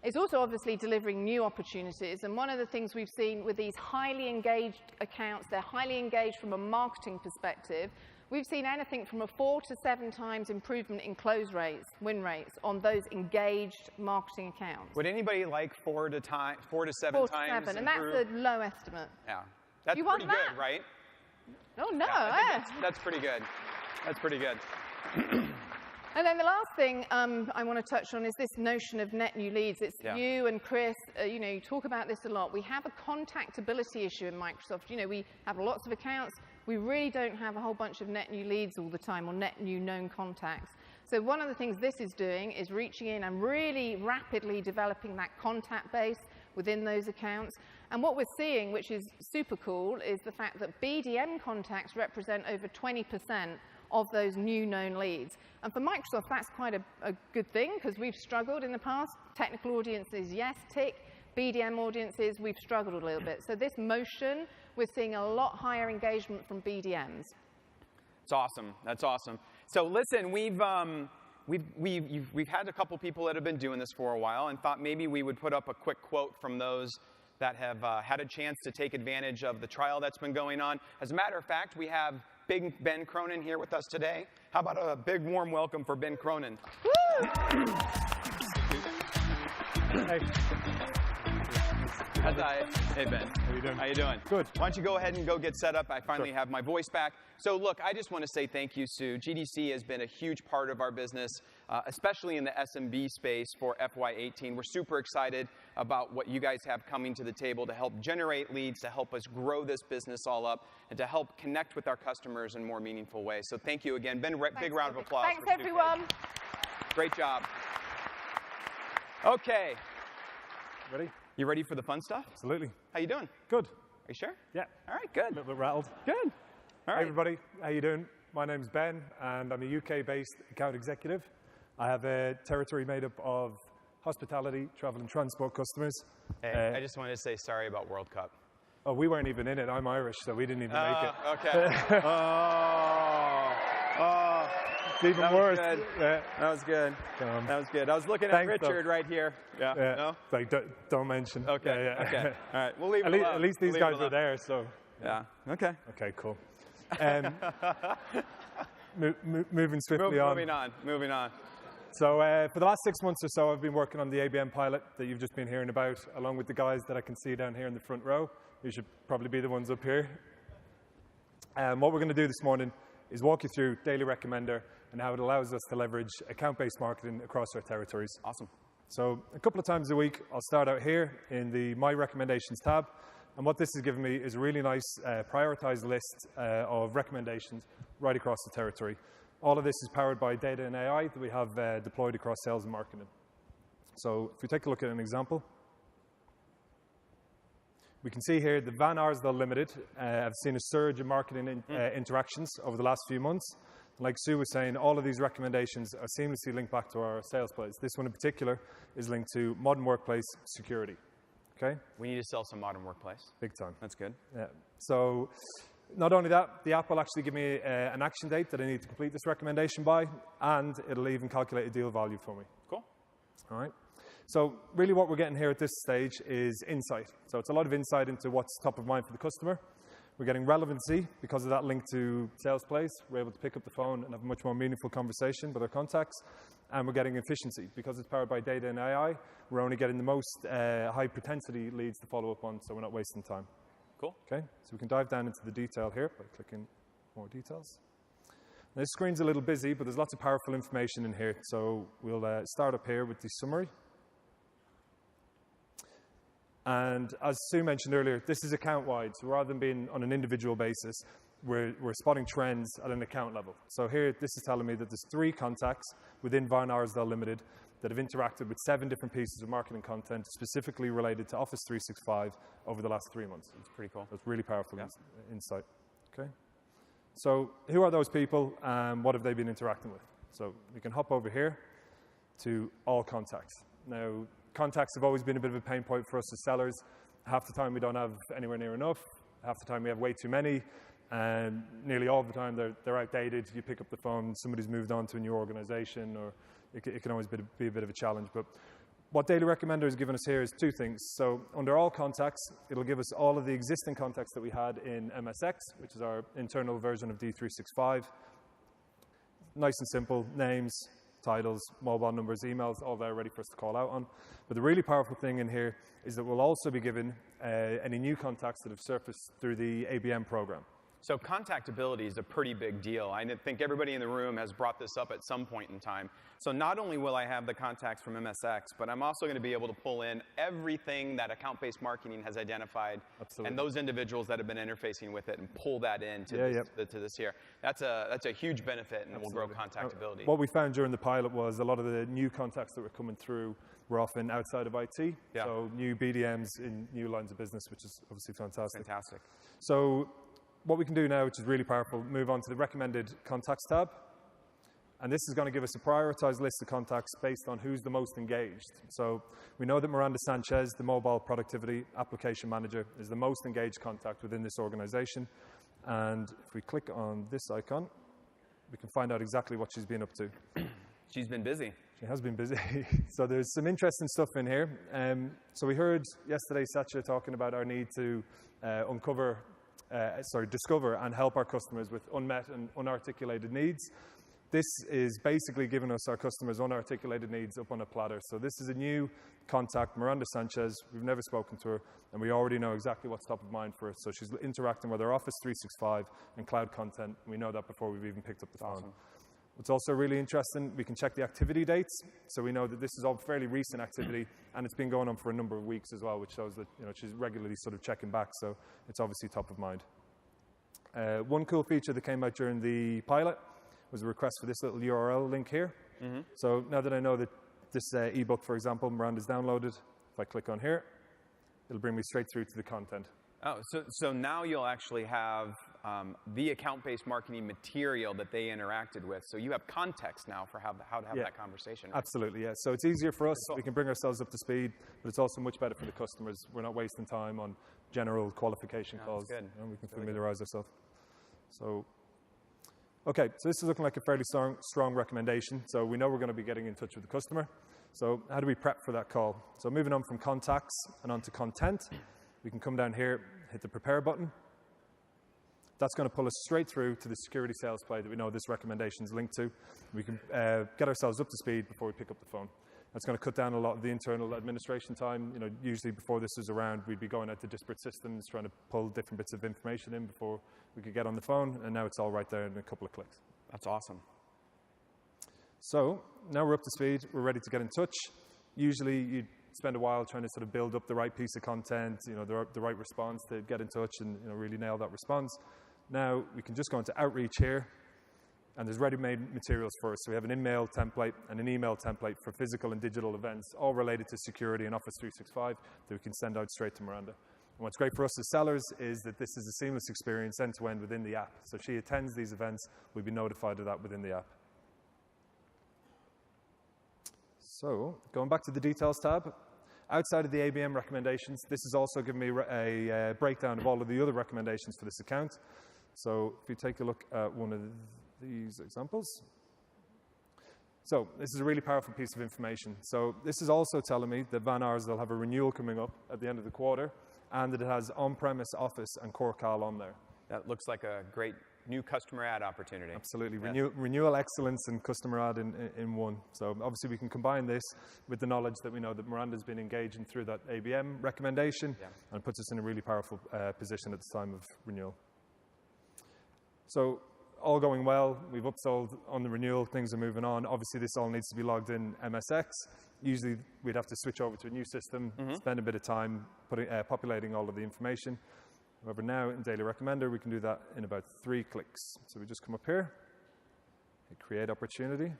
It's also obviously delivering new opportunities. And one of the things we've seen with these highly engaged accounts, they're highly engaged from a marketing perspective. We've seen anything from a 4 to 7 times improvement in close rates, win rates, on those engaged marketing accounts. Would anybody like 4 to 7 4 to times 7, and that's improve? a low estimate. Yeah. That's You want pretty good, that? right? Oh, no. Yeah, I think that's pretty good. That's pretty good. And then the last thing I want to touch on is this notion of net new leads. It's you and Chris, you know, you talk about this a lot. We have a contactability issue in Microsoft. You know, we have lots of accounts. We really don't have a whole bunch of net new leads all the time or net new known contacts. So one of the things this is doing is reaching in and really rapidly developing that contact base within those accounts. And what we're seeing, which is super cool, is the fact that BDM contacts represent over 20% of those new known leads. And for Microsoft, that's quite a good thing, because we've struggled in the past. Technical audiences, yes, tick. BDM audiences, we've struggled a little bit. So this motion, we're seeing a lot higher engagement from BDMs. It's awesome. That's awesome. So listen, we've had a couple people that have been doing this for a while and thought maybe we would put up a quick quote from those that have had a chance to take advantage of the trial that's been going on. As a matter of fact, we have Big Ben Cronin here with us today. How about a big warm welcome for Ben Cronin? Woo! Hey. Hey, Ben. How you doing? How you doing? Good. Why don't you go ahead and go get set up? I finally have my voice back. So look, I just want to say thank you, Sue. GDC has been a huge part of our business, especially in the SMB space for FY18. We're super excited about what you guys have coming to the table to help generate leads, to help us grow this business all up, and to help connect with our customers in more meaningful ways. So thank you again. Ben, big round of applause. Thanks, for Sue. everyone. Great job. Okay. Ready? You ready for the fun stuff? Absolutely. How you doing? Good. Are you sure? Yeah. All right, A good. little bit rattled. Good. All Hey right. everybody, how you doing? My name's Ben, and I'm a UK-based account executive. I have a territory made up of hospitality, travel, and transport customers. Hey, I just wanted to say sorry about World Cup. Oh, we weren't even in it. I'm Irish, so we didn't even make it. Okay. It's even That was worse. good. Yeah. That was good. That was good. I was looking at Thanks, though. Richard right here. Yeah. Yeah. No? Like, don't mention. Okay. Yeah, yeah. Okay. All right. We'll leave it At least, alone. at least these We'll leave guys it were alone. there, so. Yeah. Okay. Okay, cool. Moving swiftly on. Moving on. So for the last 6 months or so, I've been working on the ABM pilot that you've just been hearing about, along with the guys that I can see down here in the front row. You should probably be the ones up here. What we're going to do this morning is walk you through Daily Recommender and how it allows us to leverage account-based marketing across our territories. Awesome. So a couple of times a week, I'll start out here in the My Recommendations tab. And what this has given me is a really nice prioritized list of recommendations right across the territory. All of this is powered by data and AI that we have deployed across sales and marketing. So if we take a look at an example, we can see here the Van Arsdale Limited have seen a surge in marketing interactions over the last few months. Like Sue was saying, all of these recommendations are seamlessly linked back to our sales plays. This one in particular is linked to modern workplace security. Okay? We need to sell some Modern Workplace. Big time. That's good. Yeah. So not only that, the app will actually give me an action date that I need to complete this recommendation by, and it'll even calculate a deal value for me. Cool. All right. So really what we're getting here at this stage is insight. So it's a lot of insight into what's top of mind for the customer. We're getting relevancy because of that link to sales plays. We're able to pick up the phone and have a much more meaningful conversation with our contacts. And we're getting efficiency. Because it's powered by data and AI, we're only getting the most high propensity leads to follow up on, so we're not wasting time. Cool. Okay, so we can dive down into the detail here by clicking more details. Now, this screen's a little busy, but there's lots of powerful information in here. So we'll start up here with the summary. And as Sue mentioned earlier, this is account-wide. So rather than being on an individual basis, we're spotting trends at an account level. So here, this is telling me that there's 3 contacts within Von Arsdale Limited that have interacted with 7 different pieces of marketing content specifically related to Office 365 over the last 3 months. That's pretty cool. That's really powerful insight. Okay. So who are those people and what have they been interacting with? So we can hop over here to all contacts. Now, contacts have always been a bit of a pain point for us as sellers. Half the time we don't have anywhere near enough. Half the time we have way too many. And nearly all the time they're outdated. You pick up the phone, somebody's moved on to a new organization, or it can always be a bit of a challenge. But what Daily Recommender has given us here is 2 things. So under all contacts, it'll give us all of the existing contacts that we had in MSX, which is our internal version of D365. Nice and simple, names, titles, mobile numbers, emails, all there ready for us to call out on. But the really powerful thing in here is that we'll also be given any new contacts that have surfaced through the ABM program. So contactability is a pretty big deal. I think everybody in the room has brought this up at some point in time. So not only will I have the contacts from MSX, but I'm also going to be able to pull in everything that account-based marketing has identified. Absolutely. And those individuals that have been interfacing with it and pull that into this here. That's a huge benefit and will grow contactability. What we found during the pilot was a lot of the new contacts that were coming through were often outside of IT. Yeah. So new BDMs in new lines of business, which is obviously fantastic. Fantastic. So what we can do now, which is really powerful, move on to the recommended contacts tab. And this is going to give us a prioritized list of contacts based on who's the most engaged. So we know that Miranda Sanchez, the mobile productivity application manager, is the most engaged contact within this organization. And if we click on this icon, we can find out exactly what she's been up to. She's been busy. She has been busy. So there's some interesting stuff in here. So we heard yesterday Satya talking about our need to discover and help our customers with unmet and unarticulated needs. This is basically giving us our customers' unarticulated needs up on a platter. So this is a new contact, Miranda Sanchez. We've never spoken to her, and we already know exactly what's top of mind for her. So she's interacting with our Office 365 and cloud content. We know that before we've even picked up the phone. Awesome. What's also really interesting, we can check the activity dates. So we know that this is all fairly recent activity, and it's been going on for a number of weeks as well, which shows that she's regularly sort of checking back. So it's obviously top of mind. One cool feature that came out during the pilot was a request for this little URL link here. Mm-hmm. So now that I know that this ebook, for example, Miranda's downloaded, if I click on here, it'll bring me straight through to the content. Oh, so now you'll actually have the account-based marketing material that they interacted with. So you have context now for how to have that conversation. Right? Absolutely, yeah. So it's easier for us. Cool. We can bring ourselves up to speed, but it's also much better for the customers. We're not wasting time on general qualification calls. That's good. And we can familiarize ourselves. So, okay, so this is looking like a fairly strong recommendation. So we know we're going to be getting in touch with the customer. So how do we prep for that call? So moving on from contacts and onto content, we can come down here, hit the prepare button. That's going to pull us straight through to the security sales play that we know this recommendation is linked to. We can get ourselves up to speed before we pick up the phone. That's going to cut down a lot of the internal administration time. Usually before this was around, we'd be going out to disparate systems, trying to pull different bits of information in before we could get on the phone, and now it's all right there in a couple of clicks. That's awesome. So now we're up to speed. We're ready to get in touch. Usually you'd spend a while trying to sort of build up the right piece of content, the right response to get in touch and really nail that response. Now we can just go into Outreach here, and there's ready-made materials for us. So we have an in-mail template and an email template for physical and digital events, all related to security and Office 365 that we can send out straight to Miranda. And what's great for us as sellers is that this is a seamless experience end-to-end within the app. So she attends these events, we'll be notified of that within the app. So going back to the details tab, Outside of the ABM recommendations, this is also giving me a breakdown of all of the other recommendations for this account. So if you take a look at one of these examples. So this is a really powerful piece of information. So this is also telling me that Van Arsdale have a renewal coming up at the end of the quarter, and that it has on-premise Office and Core Cal on there. That looks like a great new customer ad opportunity. Absolutely. Yes. Renewal excellence and customer ad in one. So obviously we can combine this with the knowledge that we know that Miranda's been engaging through that ABM recommendation, and it puts us in a really powerful position at the time of renewal. So all going well. We've upsold on the renewal. Things are moving on. Obviously this all needs to be logged in MSX. Usually we'd have to switch over to a new system, spend a bit of time populating all of the information. However, now in Daily Recommender, we can do that in about 3 clicks. So we just come up here, hit Create Opportunity,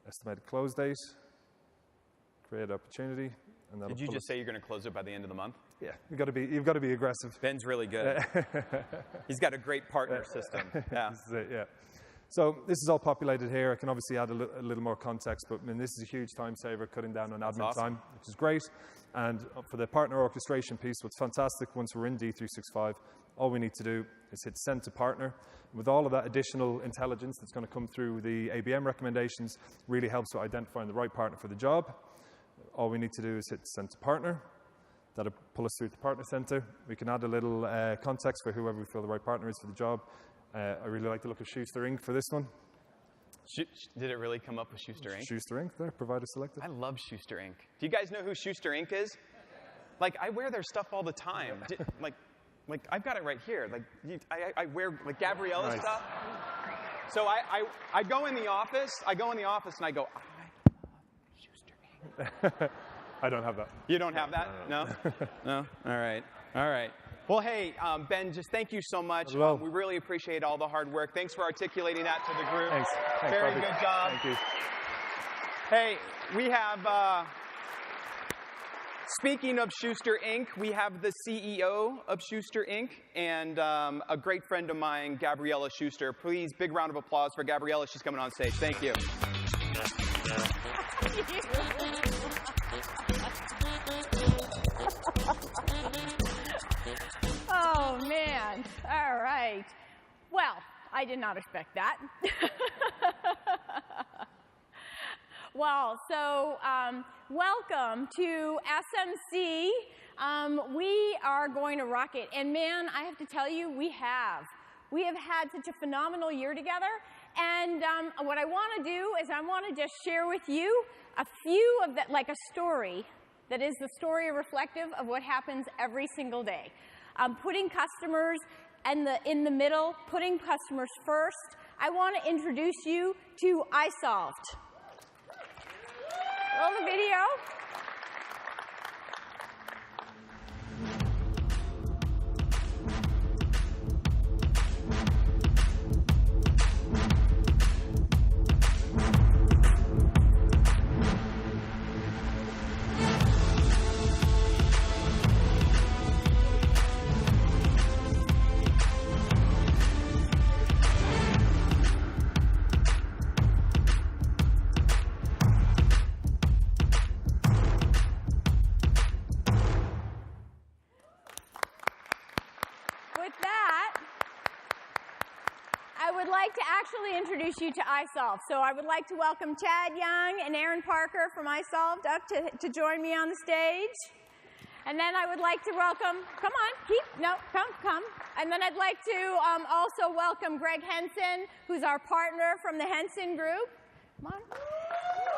estimated close date, Create Opportunity, and that'll Did you just say you're going to close it by the end of the month? Yeah, you've got to be aggressive. Ben's really good. He's got a great partner system. Yeah. This is it, yeah. So this is all populated here. I can obviously add a little more context, but I mean, this is a huge time saver, cutting down on admin time, which is great. And for the partner orchestration piece, what's fantastic, once we're in D365, all we need to do is hit Send to Partner. With all of that additional intelligence that's going to come through the ABM recommendations, really helps with identifying the right partner for the job. All we need to do is hit Send to Partner. That'll pull us through to Partner Center. We can add a little context for whoever we feel the right partner is for the job. I really like the look of Schuster Inc. for this one. Did it really come up with Schuster Inc.? Schuster Inc. there, provider selected. I love Schuster Inc. Do you guys know who Schuster Inc. is? Like, I wear their stuff all the time. Like I've got it right here. Like, I wear like Gavriella stuff. So I go in the office. And I go, I love Schuster Inc. I don't have that. You don't have that? No? No? All right. All right. Well, hey, Ben, just thank you so much. We really appreciate all the hard work. Thanks for articulating that to the group. Thanks. Very good job. Thank you. Hey, we have, speaking of Schuster Inc., we have the CEO of Schuster Inc. and a great friend of mine, Gavriella Schuster. Please, big round of applause for Gavriella. She's coming on stage. Thank you. Oh, man. All right. Well, I did not expect that. Well, so welcome to SMC. We are going to rock it. And, man, I have to tell you, we have. We have had such a phenomenal year together. And what I want to do is I want to just share with you a few of that, like a story that is the story reflective of what happens every single day. Putting customers in the middle, putting customers first. I want to introduce you to iSolved. Roll the video. Introduce you to iSolved. So I would like to welcome Chad Young and Aaron Parker from iSolved up to join me on the stage. And then I would like to welcome, come. And then I'd like to also welcome Greg Henson, who's our partner from the Henson Group. Come on.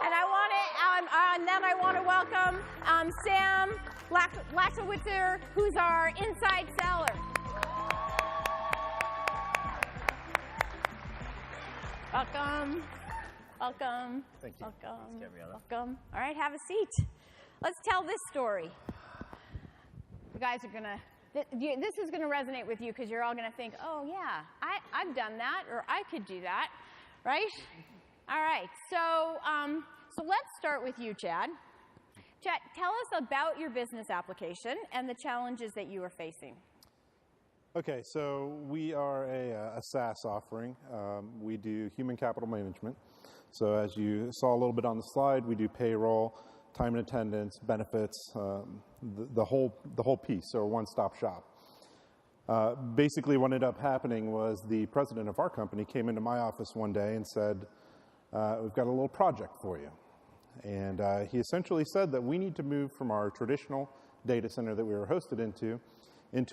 And then I want to welcome Sam Laschewitzer, who's our inside seller. Welcome. Welcome. Thank you. Welcome. Thanks, Gavriella. Welcome. All right, have a seat. Let's tell this story. You guys are going to, this is going to resonate with you because you're all going to think, oh, yeah, I've done that, or I could do that, right? All right, so let's start with you, Chad. Chad, tell us about your business application and the challenges that you are facing. Okay, so we are a SaaS offering. We do human capital management. So as you saw a little bit on the slide, we do payroll, time and attendance, benefits, the whole piece, so a one-stop shop. Basically what ended up happening was the president of our company came into my office one day and said, we've got a little project for you. And he essentially said that we need to move from our traditional data center that we were hosted into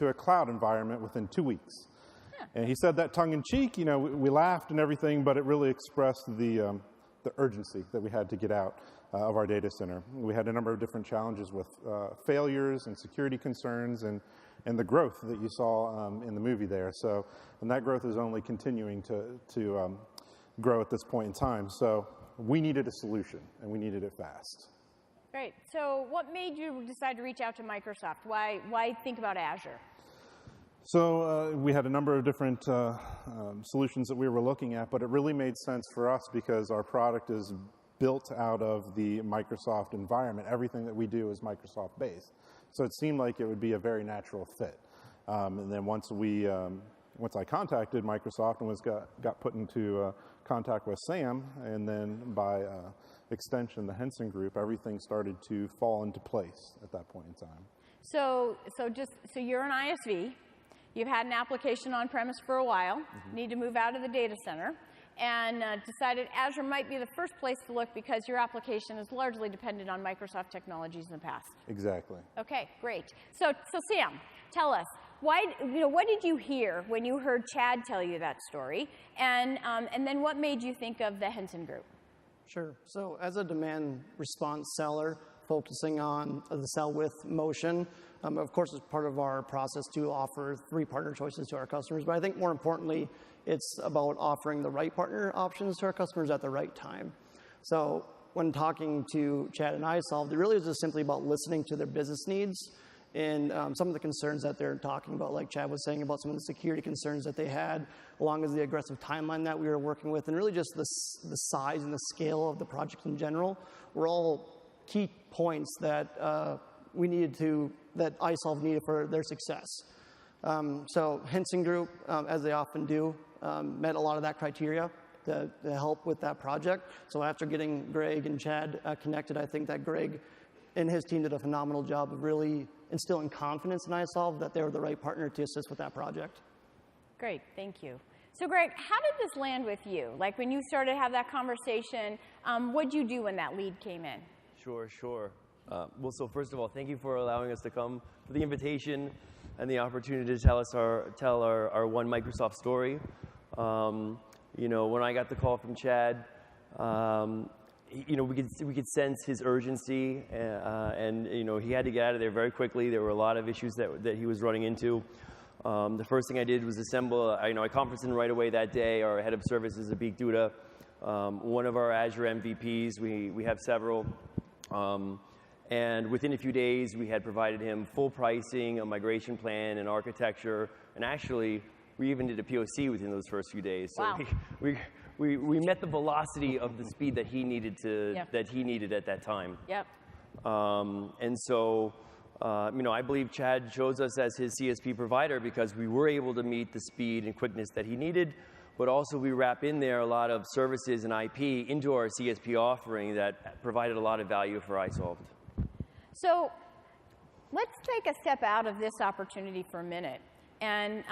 a cloud environment within 2 weeks. Yeah. And he said that tongue-in-cheek, we laughed and everything, but it really expressed the urgency that we had to get out of our data center. We had a number of different challenges with failures and security concerns and the growth that you saw in the movie there. So, and that growth is only continuing to grow at this point in time. So we needed a solution, and we needed it fast. Great. So what made you decide to reach out to Microsoft? Why think about Azure? So we had a number of different solutions that we were looking at, but it really made sense for us because our product is built out of the Microsoft environment. Everything that we do is Microsoft-based. So it seemed like it would be a very natural fit. And then once I contacted Microsoft and got put into contact with Sam, and then by extension, the Henson Group, everything started to fall into place at that point in time. So you're an ISV. You've had an application on premise for a while. Mm-hmm. Need to move out of the data center, and decided Azure might be the first place to look because your application is largely dependent on Microsoft technologies in the past. Exactly. Okay, great. So Sam, tell us. What did you hear when you heard Chad tell you that story? And then what made you think of the Henson Group? Sure. So as a demand response seller, focusing on the sell with motion, of course, it's part of our process to offer 3 partner choices to our customers. But I think more importantly, it's about offering the right partner options to our customers at the right time. So when talking to Chad and iSolved, it really is just simply about listening to their business needs and some of the concerns that they're talking about, like Chad was saying about some of the security concerns that they had, along with the aggressive timeline that we were working with, and really just the size and the scale of the project in general were all key points that that iSolved needed for their success. So Henson Group, as they often do, met a lot of that criteria to help with that project. So after getting Greg and Chad connected, I think that Greg and his team did a phenomenal job of really instilling confidence in iSolved that they were the right partner to assist with that project. Great, thank you. So Greg, how did this land with you? Like when you started to have that conversation, what did you do when that lead came in? Sure. Well, so first of all, thank you for allowing us to come, for the invitation and the opportunity to tell our one Microsoft story. When I got the call from Chad, we could sense his urgency, and he had to get out of there very quickly. There were a lot of issues that he was running into. The first thing I did was assemble a conference in right away that day. Our head of services, Abik Duda, one of our Azure MVPs. We have several. And within a few days, we had provided him full pricing, a migration plan, an architecture, and actually, we even did a POC within those first few days. So wow. We met the velocity of the speed that he needed at that time. Yep. And so, I believe Chad chose us as his CSP provider because we were able to meet the speed and quickness that he needed, but also we wrap in there a lot of services and IP into our CSP offering that provided a lot of value for iSolved. So let's take a step out of this opportunity for a minute and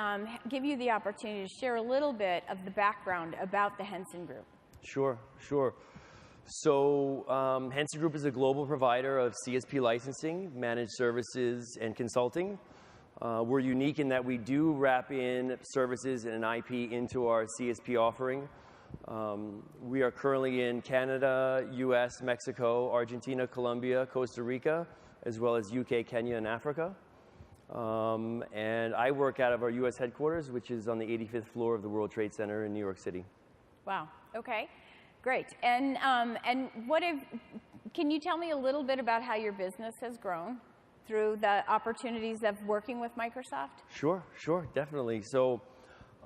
give you the opportunity to share a little bit of the background about the Henson Group. Sure. So Henson Group is a global provider of CSP licensing, managed services, and consulting. We're unique in that we do wrap in services and an IP into our CSP offering. We are currently in Canada, US, Mexico, Argentina, Colombia, Costa Rica, as well as UK, Kenya, and Africa. And I work out of our US headquarters, which is on the 85th floor of the World Trade Center in New York City. Wow, okay, great. And can you tell me a little bit about how your business has grown through the opportunities of working with Microsoft? Sure, definitely. So,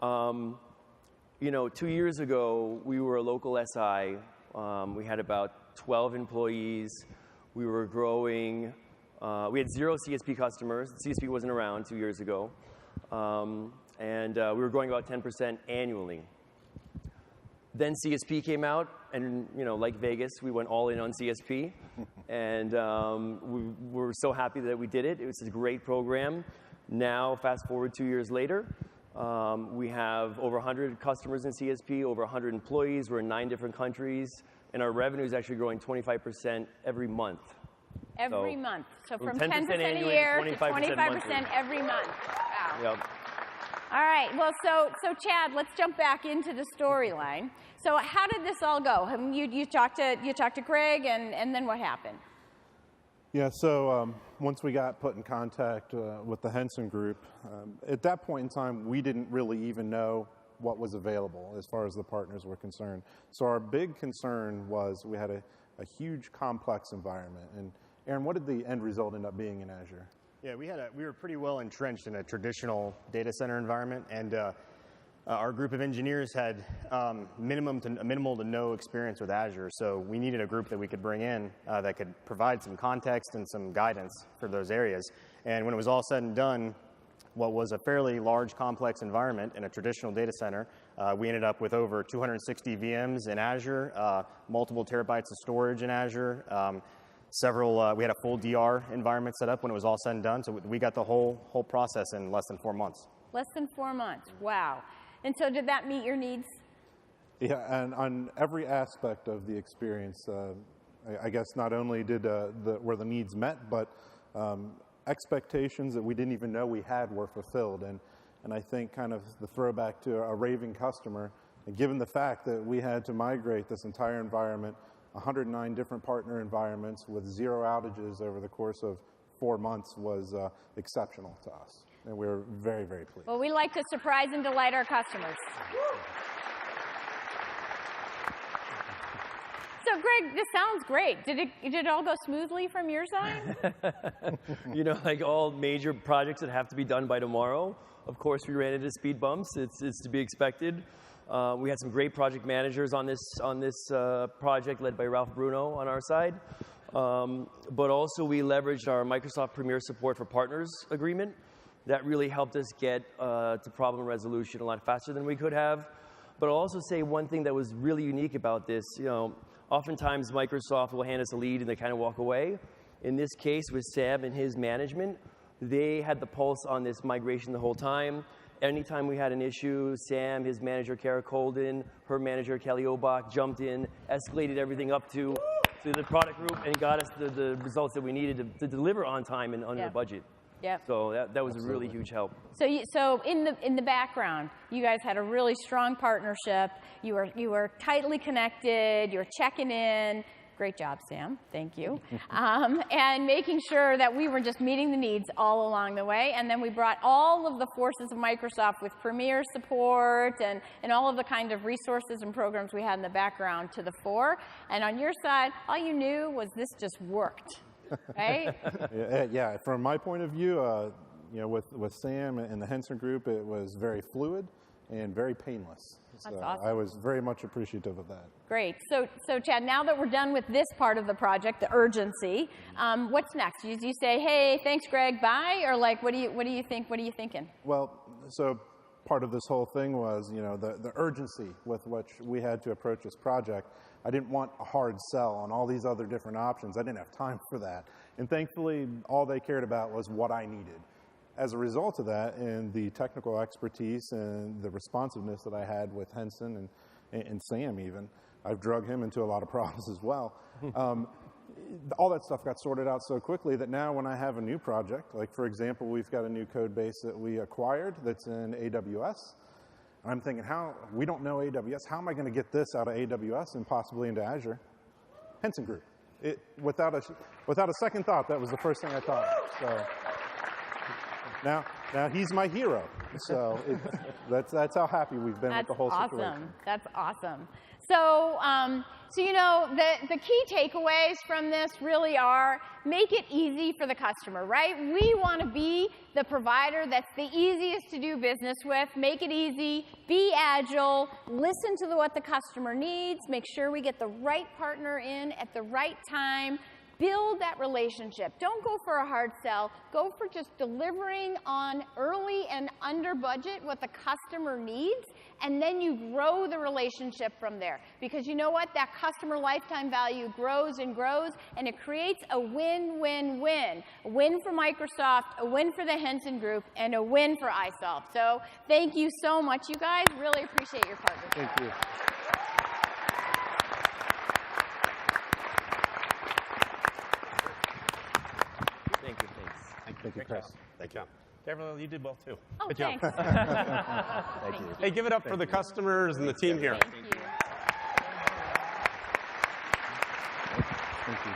2 years ago, we were a local SI. We had about 12 employees. We were growing. We had 0 CSP customers. CSP wasn't around 2 years ago. and we were growing about 10% annually. Then CSP came out, and like Vegas, we went all in on CSP, and we were so happy that we did it. It was a great program. Now, fast forward 2 years later, we have over 100 customers in CSP, over 100 employees. We're in 9 different countries, and our revenue is actually growing 25% every month. Every month. So from 10% 10% a year to 25% every month. Wow. Yep. All right. Well, so Chad, let's jump back into the storyline. So how did this all go? You talked to Greg, and then what happened? Yeah, so once we got put in contact with the Henson Group, at that point in time, we didn't really even know what was available as far as the partners were concerned. So our big concern was we had a huge complex environment. And Aaron, what did the end result end up being in Azure? Yeah, we were pretty well entrenched in a traditional data center environment, and our group of engineers had minimal to no experience with Azure, so we needed a group that we could bring in that could provide some context and some guidance for those areas. And when it was all said and done, what was a fairly large, complex environment in a traditional data center, we ended up with over 260 VMs in Azure, multiple terabytes of storage in Azure, we had a full DR environment set up when it was all said and done, so we got the whole process in less than 4 months. Less than 4 months, wow. And so did that meet your needs? Yeah, and on every aspect of the experience, I guess not only were the needs met, but expectations that we didn't even know we had were fulfilled. And I think kind of the throwback to a raving customer, given the fact that we had to migrate this entire environment, 109 different partner environments with 0 outages over the course of 4 months was exceptional to us. And we were very, very pleased. Well, we like to surprise and delight our customers. So, Greg, this sounds great. Did it all go smoothly from your side? Like all major projects that have to be done by tomorrow, of course we ran into speed bumps. It's to be expected. We had some great project managers on this project led by Ralph Bruno on our side. But also we leveraged our Microsoft Premier Support for Partners agreement. That really helped us get to problem resolution a lot faster than we could have. But I'll also say one thing that was really unique about this, oftentimes Microsoft will hand us a lead and they kind of walk away. In this case with Sam and his management, they had the pulse on this migration the whole time. Anytime we had an issue, Sam, his manager, Kara Colden, her manager, Kelly Obach, jumped in, escalated everything up to the product group, and got us the results that we needed to deliver on time and under budget. Yep. So that was a really huge help. So in the background, you guys had a really strong partnership. You were tightly connected. You were checking in. Great job, Sam. Thank you. And making sure that we were just meeting the needs all along the way. And then we brought all of the forces of Microsoft with Premier support and all of the kind of resources and programs we had in the background to the fore. And on your side, all you knew was this just worked, right? Yeah. From my point of view, with Sam and the Henson Group, it was very fluid and very painless. That's so awesome. I was very much appreciative of that. Great. So Chad, now that we're done with this part of the project, the urgency, what's next? You say, hey, thanks, Greg, bye, or like, what do you think? What are you thinking? Well, so part of this whole thing was, the urgency with which we had to approach this project. I didn't want a hard sell on all these other different options. I didn't have time for that. And thankfully, all they cared about was what I needed. As a result of that, and the technical expertise and the responsiveness that I had with Henson and Sam even, I've drug him into a lot of problems as well. All that stuff got sorted out so quickly that now when I have a new project, like for example, we've got a new code base that we acquired that's in AWS. And I'm thinking, we don't know AWS, how am I going to get this out of AWS and possibly into Azure? Henson Group. Without a second thought, that was the first thing I thought of. So, Now he's my hero, so that's how happy we've been with the whole situation. That's awesome. So the key takeaways from this really are make it easy for the customer, right? We want to be the provider that's the easiest to do business with. Make it easy, be agile, listen to what the customer needs, make sure we get the right partner in at the right time. Build that relationship. Don't go for a hard sell. Go for just delivering on early and under budget what the customer needs, and then you grow the relationship from there. Because you know what? That customer lifetime value grows and grows, and it creates a win-win-win. A win for Microsoft, a win for the Henson Group, and a win for iSolved. So thank you so much, you guys. Really appreciate your partnership. Thank you. Thank you, Chris. Thank you. Gavriella, you did well too. Oh, Good job. thanks. Thank you. Hey, give it up for the customers and the team here. Thank you. Thank you.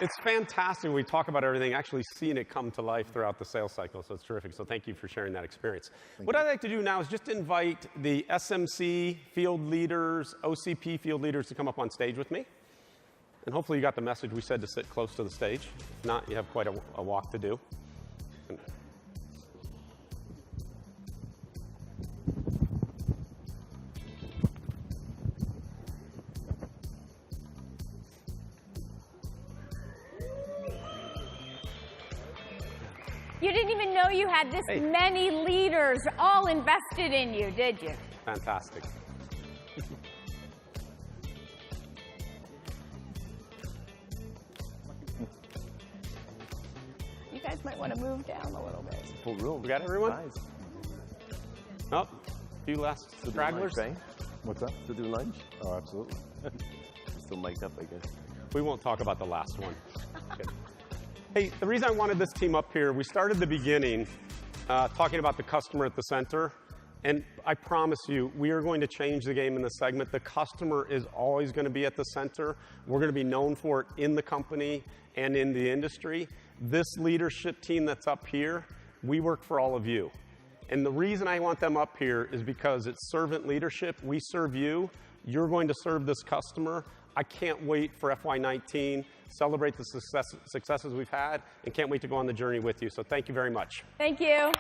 It's fantastic when we talk about everything, actually seeing it come to life throughout the sales cycle, so it's terrific. So thank you for sharing that experience. What I'd like to do now is just invite the SMC field leaders, OCP field leaders to come up on stage with me. And hopefully you got the message we said to sit close to the stage. If not, you have quite a walk to do. You didn't even know you had this many leaders all invested in you, did you? Fantastic. You guys might want to move down a little bit. Full room. We got everyone? Nice. Oh, a few last stragglers. Right? What's that? Still do lunch? Oh, absolutely. Still mic'd up, I guess. We won't talk about the last one. Okay. Hey, the reason I wanted this team up here, we started the beginning talking about the customer at the center. And I promise you, we are going to change the game in this segment. The customer is always going to be at the center. We're going to be known for it in the company and in the industry. This leadership team that's up here, we work for all of you. And the reason I want them up here is because it's servant leadership. We serve you. You're going to serve this customer. I can't wait for FY19, celebrate the successes we've had, and can't wait to go on the journey with you. So thank you very much. Thank you.